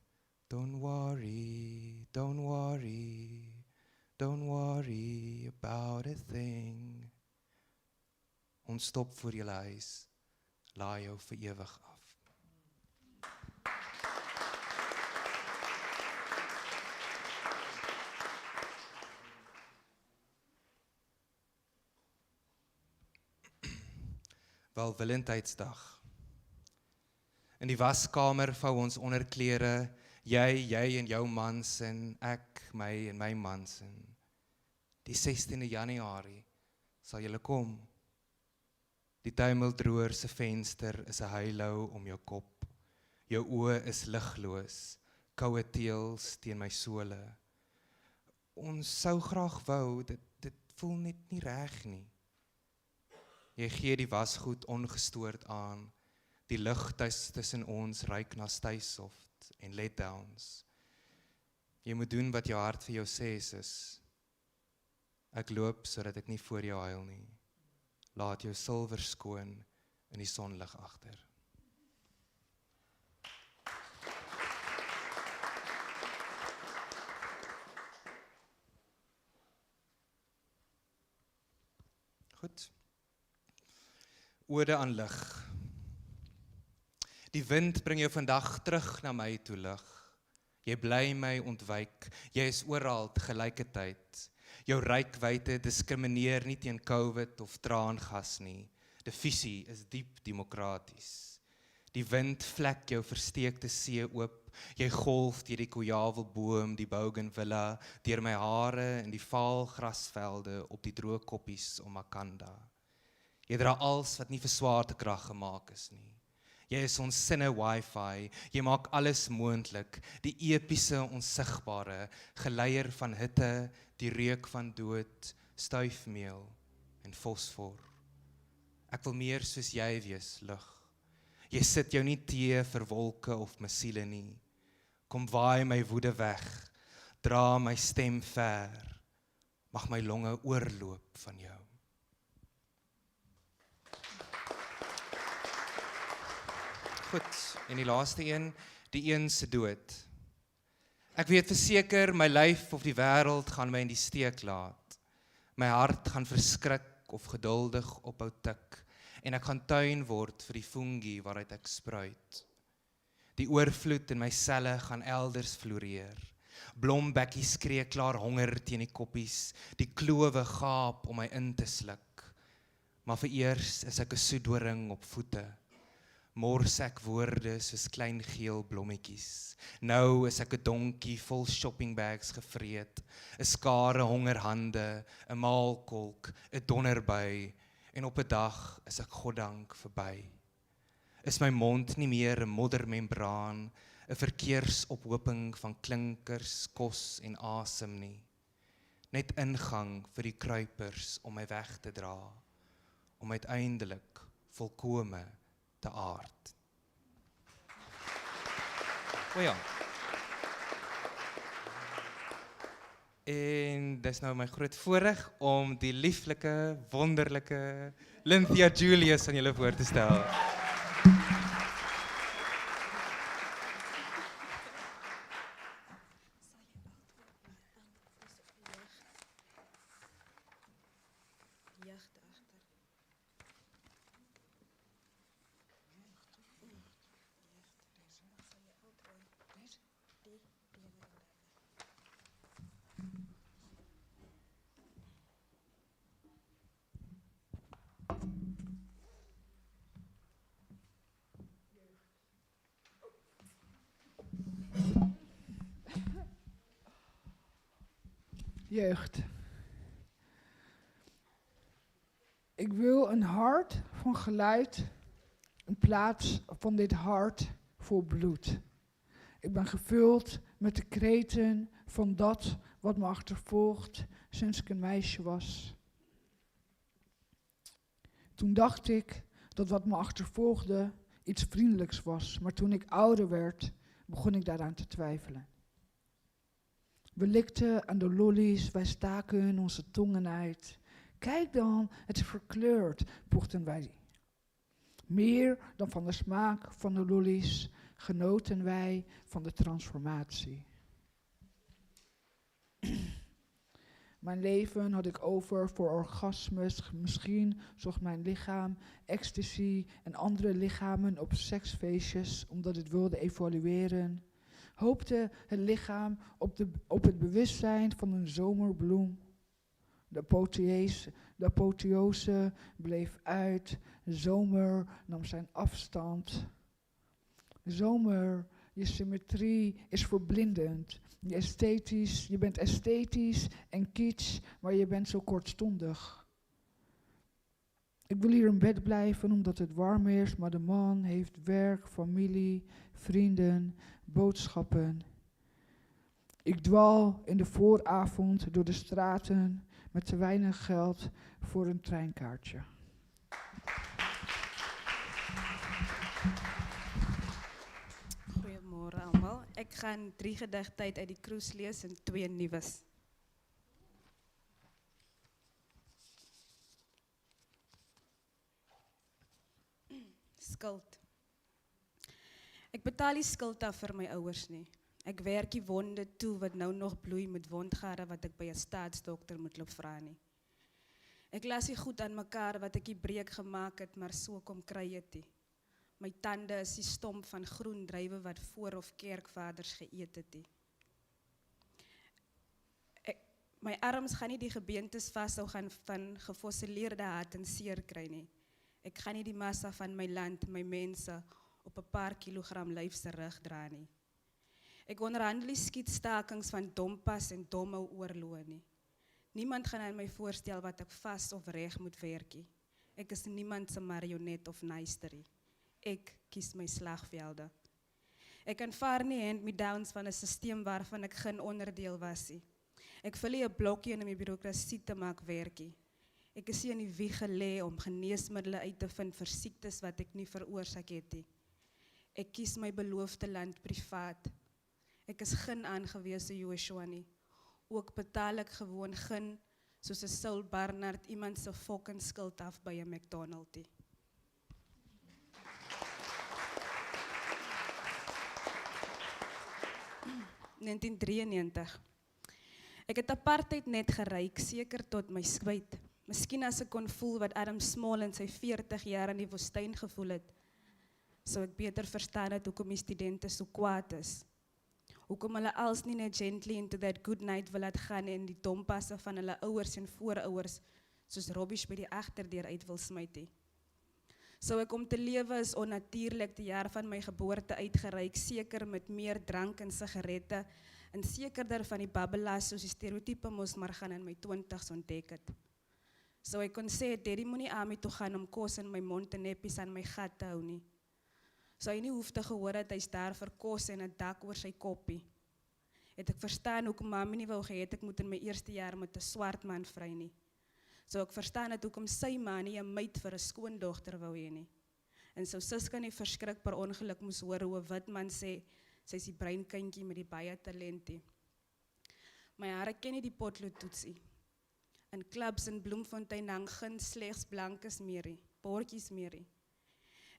don't worry, don't worry, don't worry about a thing. Ons stop voor julle huis, laai jou vir ewig af. Welwillendheidsdag. In die waskamer vou ons onderklere, jy en jou mansin, ek, my en my mansin. Die 16de Januarie sal julle kom. Die tuimeldroër se venster is 'n heilou om jou kop. Jou oë is ligloos, koue teels teen my sole. Ons sou graag wou, dit voel net nie reg nie. Jy gee die wasgoed ongestoord aan. Die lug tussen ons ruik na stuysoft en letdowns. Jy moet doen wat jou hart vir jou sê, sis. Ek loop sodat ek nie voor jou huil nie. Laat jou silwer skoon in die sonlig agter. Goed. Ode aan lig. Die wind bring jou vandag terug na my toe lig. Jy bly my ontwyk, jy is oral te gelyke tyd. Jou reikwyte diskrimineer nie teen COVID of traangas nie. Die visie is diep demokraties. Die wind vlek jou versteekte see oop. Jy golf deur die kojavelboom, die bougainvillea, deur my hare in die vaal grasvelde op die droë koppies om Makanda. Jy dra als wat nie vir swaartekrag gemaak is nie. Jy is ons sinne wifi, jy maak alles moontlik, die epiese onsigbare, geleier van hitte, die reuk van dood, stuifmeel en fosfor. Ek wil meer soos jy wees, lig. Jy sit jou nie tee vir wolke of my siele nie. Kom waai my woede weg, dra my stem ver. Mag my longe oorloop van jou. Goed, en die laaste een, die een se dood. Ek weet verseker, my lyf of die wêreld gaan my in die steek laat. My hart gaan verskrik of geduldig ophou tik, en ek gaan tuin word vir die fungi waaruit ek spruit. Die oorvloed in my selle gaan elders floreer. Blombekkies skree klaar honger teen die koppies, die klowe gaap om my in te sluk. Maar vereers is ek 'n soedoring op voete. Mors ek woorde soos klein geel blommetjies. Nou is ek 'n donkie vol shoppingbags gevreet, 'n skare hongerhande, 'n maalkolk, 'n donderbui, en op 'n dag is ek goddank verby. Is my mond nie meer 'n moddermembraan, 'n verkeersophoping van klinkers, kos en asem nie. Net ingang vir die kruipers om my weg te dra, om uiteindelik volkome te aard. O ja. En dis nou my groot voorreg om die lieflike, wonderlike Lynthia Julius aan julle voor te stel. Jeugd. Ik wil een hart van geluid in plaats van dit hart vol bloed. Ik ben gevuld met de kreten van dat wat me achtervolgt sinds ik een meisje was. Toen dacht ik dat wat me achtervolgde iets vriendelijks was, maar toen ik ouder werd, begon ik daaraan te twijfelen. We likten aan de lollies, wij staken onze tongen uit. Kijk dan, het is verkleurd, voegden wij. Meer dan van de smaak van de lollies genoten wij van de transformatie. Mijn leven had ik over voor orgasmes. Misschien zocht mijn lichaam ecstasy en andere lichamen op seksfeestjes omdat het wilde evalueren. Hoopte het lichaam op het bewustzijn van een zomerbloem. De apotheose bleef uit. De zomer nam zijn afstand. Zomer, je symmetrie is verblindend. Je bent esthetisch en kitsch, maar je bent zo kortstondig. Ik wil hier in bed blijven omdat het warm is, maar de man heeft werk, familie, vrienden, boodschappen. Ik dwaal in de vooravond door de straten met te weinig geld voor een treinkaartje. Goeiemôre almal. Ek gaan 3 gedigte uit die cruise lees en 2 nuus. Skuld. Ek betaal die skuld af vir my ouers nie. Ek werk die wonde toe wat nou nog bloei met wondgare wat ek by 'n staatsdokter moet loop vra nie. Ek las die goed aan mekaar wat ek die breek gemaak het, maar so kom kry dit nie. My tande is die stomp van groen druiwe wat voor of kerkvaders geëet het nie. My arms gaan nie die gebeentes vashou gaan van gefossileerde hart en seer kry nie. Ek gaan nie die massa van my land, my mense, op 'n paar kilogram lyf se rug dra nie. Ek onderhandel die skietstakings van dompas en domme oorloë nie. Niemand gaan aan my voorstel wat ek vas of reg moet werk nie. Ek is niemand se marionet of naisterie. Ek kies my slagvelde. Ek aanvaar nie hand-me-downs van 'n stelsel waarvan ek geen onderdeel was nie. Ek vul nie 'n blokkie in om die bureaukrasie te maak werk nie. Ek is nie in die wieg gelê om geneesmiddels uit te vind vir siektes wat ek nie veroorsaak het nie. Ek kies my beloofde land privaat. Ek is geen aangewese Joshua nie. Ook betaal ek gewoon geen soos 'n Saul Barnard iemand se fucking skuld af by 'n McDonald's. 1993. Ek het apartheid net geryk, seker tot my spyt. Miskien as ek kon voel wat Adam Small in sy 40 jaar in die woestyn gevoel het, sou ek beter verstaan het hoekom die studente so kwaad is. Hoekom hulle als nie net gently into that good night wil laat gaan en die dompasse van hulle ouers en voorouers soos rubbish by die agterdeur uit wil smyt nie. Sou ek om te lewe is onnatuurlik die jaar van my geboorte uitgereik, seker met meer drank en sigarette, en sekerder van die babbelaars soos die stereotype mos maar gaan in my 20's ontdek het. Sou ek kon sê, Daddy moenie aan my toe gaan om kos in my mond en neppies aan my gat te hou nie. Sou hy nie hoef te gehoor het hy's daar vir kos en 'n dak oor sy koppie. Het ek verstaan hoekom mami nie wou gehad ek moet in my eerste jaar met 'n swart man vry nie. Sou ek verstaan het hoekom sy ma nie 'n meid vir 'n skoondogter wou hê nie. En sou Suska nie verskrik per ongeluk moes hoor hoe 'n wit man sê, sy's die bruin kindjie met die baie talentie. My hare ken nie die potlood toetsie. In clubs in Bloemfontein hang geen slegs blankes meer, bordjies meer.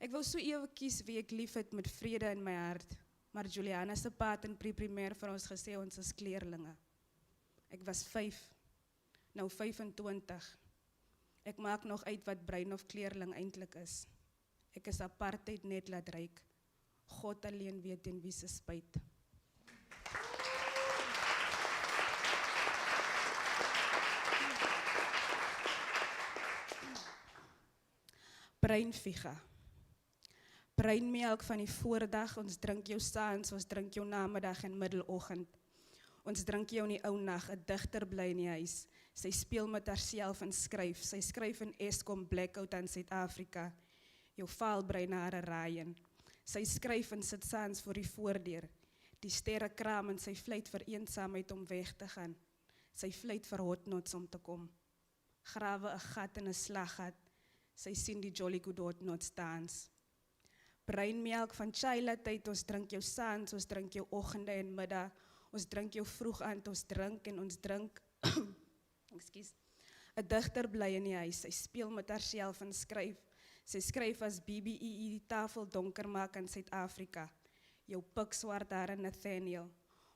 Ek wou so ewe kies wie ek lief het met vrede in my hart, maar Juliana se pa het in pre-primair vir ons gesê ons is kleerlinge. Ek was 5, nou 25. Ek maak nog uit wat bruin of kleerling eintlik is. Ek is apartheid net laat ryk. God alleen weet en wie se spyt. Breinvliega. Breinmelk van die voordag, ons drink jou saans, ons drink jou namiddag en middeloggend. Ons drink jou in die ou nag, 'n digter bly in die huis. Sy speel met haarself en skryf. Sy skryf in Eskom Blackout aan Suid-Afrika. Jou vaalbrein hare raaien. Sy skryf en sit saans voor die voordeur. Die sterre kraam en sy vleit vir eensaamheid om weg te gaan. Sy vleit vir hotnots om te kom. Grawe 'n gat in 'n slaggat. Sy sien die Jolly Good Hotnots dans. Breinmelk van Chila tyd, ons drink jou saans, ons drink jou oggende en middag, ons drink jou vroeg aan, ons drink en ons drink. Ekskuus. 'n Digter bly in die huis, sy speel met haarself en skryf. Sy skryf as Bibi die tafel donker maak in Suid-Afrika. Jou pikswart hare Nathaniel.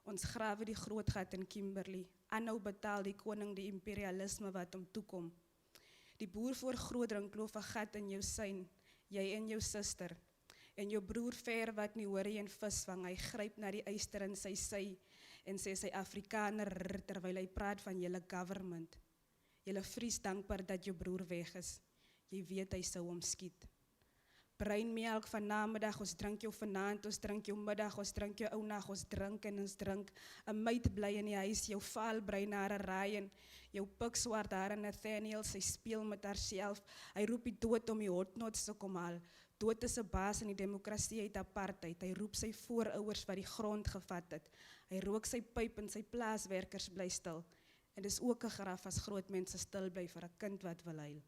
Ons grawe die groot gat in Kimberley. Aanhou betaal die koning die imperialisme wat hom toekom. Die boer voor Grootdrink kloof 'n gat in jou sein, jy en jou suster. En jou broer ver wat nie hoor hy en vis vang, hy gryp na die yster in sy sy en sê sy Afrikaner terwyl hy praat van julle government. Julle vries dankbaar dat jou broer weg is. Jy weet hy sou hom skiet. Breinmelk van namiddag, ons drink jou vanaand, ons drink jou middag, ons drink jou ou nag, ons drink en ons drink. 'n Meid bly in die huis, jou vaal brein hare raaien, jou pikswart hare Nathaniel, sy speel met haarself. Hy roep die dood om die hotnots te kom haal. Dood is 'n baas in die demokrasie uit apartheid. Hy roep sy voorouers wat die grond gevat het. Hy rook sy pyp en sy plaaswerkers bly stil. En dis ook 'n graf as groot mense stil bly vir 'n kind wat wil huil.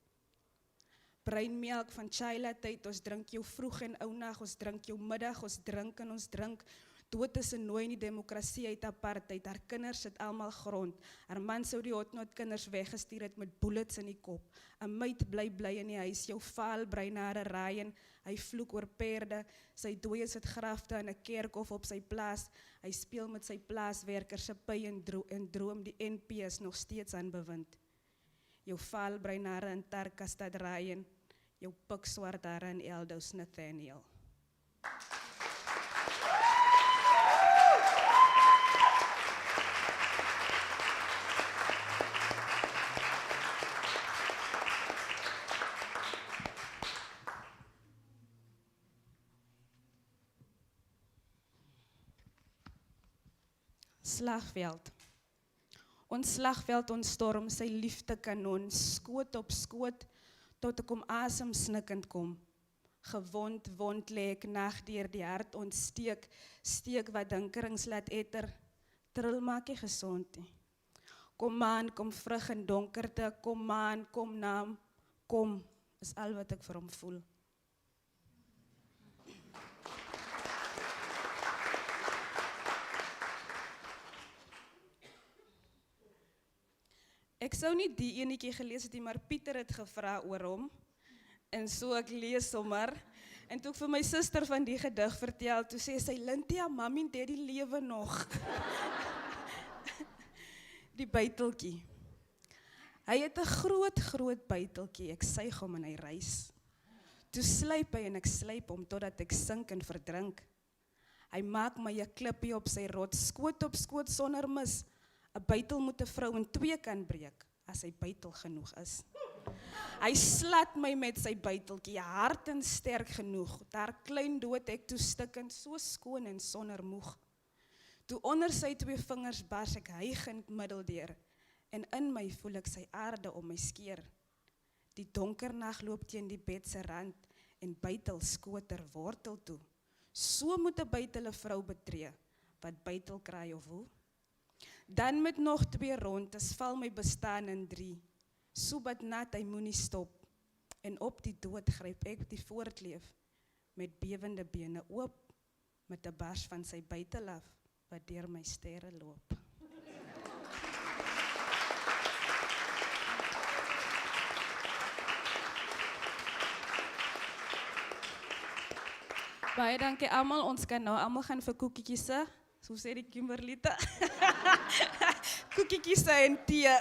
Breinmelk van Chila tyd, ons drink jou vroeg en ou nag, ons drink jou middag, ons drink en ons drink. Dood is 'n nooi in die demokrasie uit apartheid. Haar kinders sit almal grond. Haar man sou die hotnot kinders weggestuur het met bullets in die kop. 'n Meid bly in die huis, jou vaal brein hare raaien. Hy vloek oor perde, sy dooie sit grafte in 'n kerkhof op sy plaas. Hy speel met sy plaaswerkers se py en droom die NP is nog steeds aan bewind. Jou vaal brein hare in Tarkastad raaien, jou pikswart hare in Eldos Nathaniel. Slagveld. Ons slagveld ontstorm sy liefde kanon, skoot op skoot, tot ek om asem snikkend kom. Gewond, wond lê ek nag deur die hart ontsteek, steek wat dinkerings laat etter, tril maak jy gesond nie. Kom aan, kom vrug in donkerte, kom aan, kom naam, kom, is al wat ek vir hom voel. Ek sou nie die enetjie gelees het nie, maar Pieter het gevra oor hom. En so ek lees sommer. En toe ek vir my suster van die gedig vertel, toe sê sy, Lynthia, mami het die lewe nog. Die buiteltjie. Hy het 'n groot buiteltjie, ek suig hom en hy reis. Toe slyp hy en ek slyp hom, totdat ek sink en verdrink. Hy maak my 'n klippie op sy rots, skoot op skoot sonder mis. 'n Buitel moet 'n vrou in twee kan breek, as hy buitel genoeg is. Hy slat my met sy buiteltjie, hard en sterk genoeg. Daar klein dood ek toe stikkend, so skoon en sonder moeg. Toe onder sy 2 vingers bars ek hygend middeldeur, en in my voel ek sy aarde om my skeer. Die donker nag loop teen die bed se rand, en buitel skoter wortel toe. So moet 'n buitel 'n vrou betree, wat buitel kraai of hoe. Dan met nog 2 rondes val my bestaan in 3. Soebat nat, hy moenie stop. En op die dood gryp ek die voortleef, met bewende bene oop, met 'n bars van sy buitel af, wat deur my sterre loop. Baie dankie almal, ons kan nou almal gaan vir koekietjies se, so sê die Kimberlite. Koekietjies se en tee.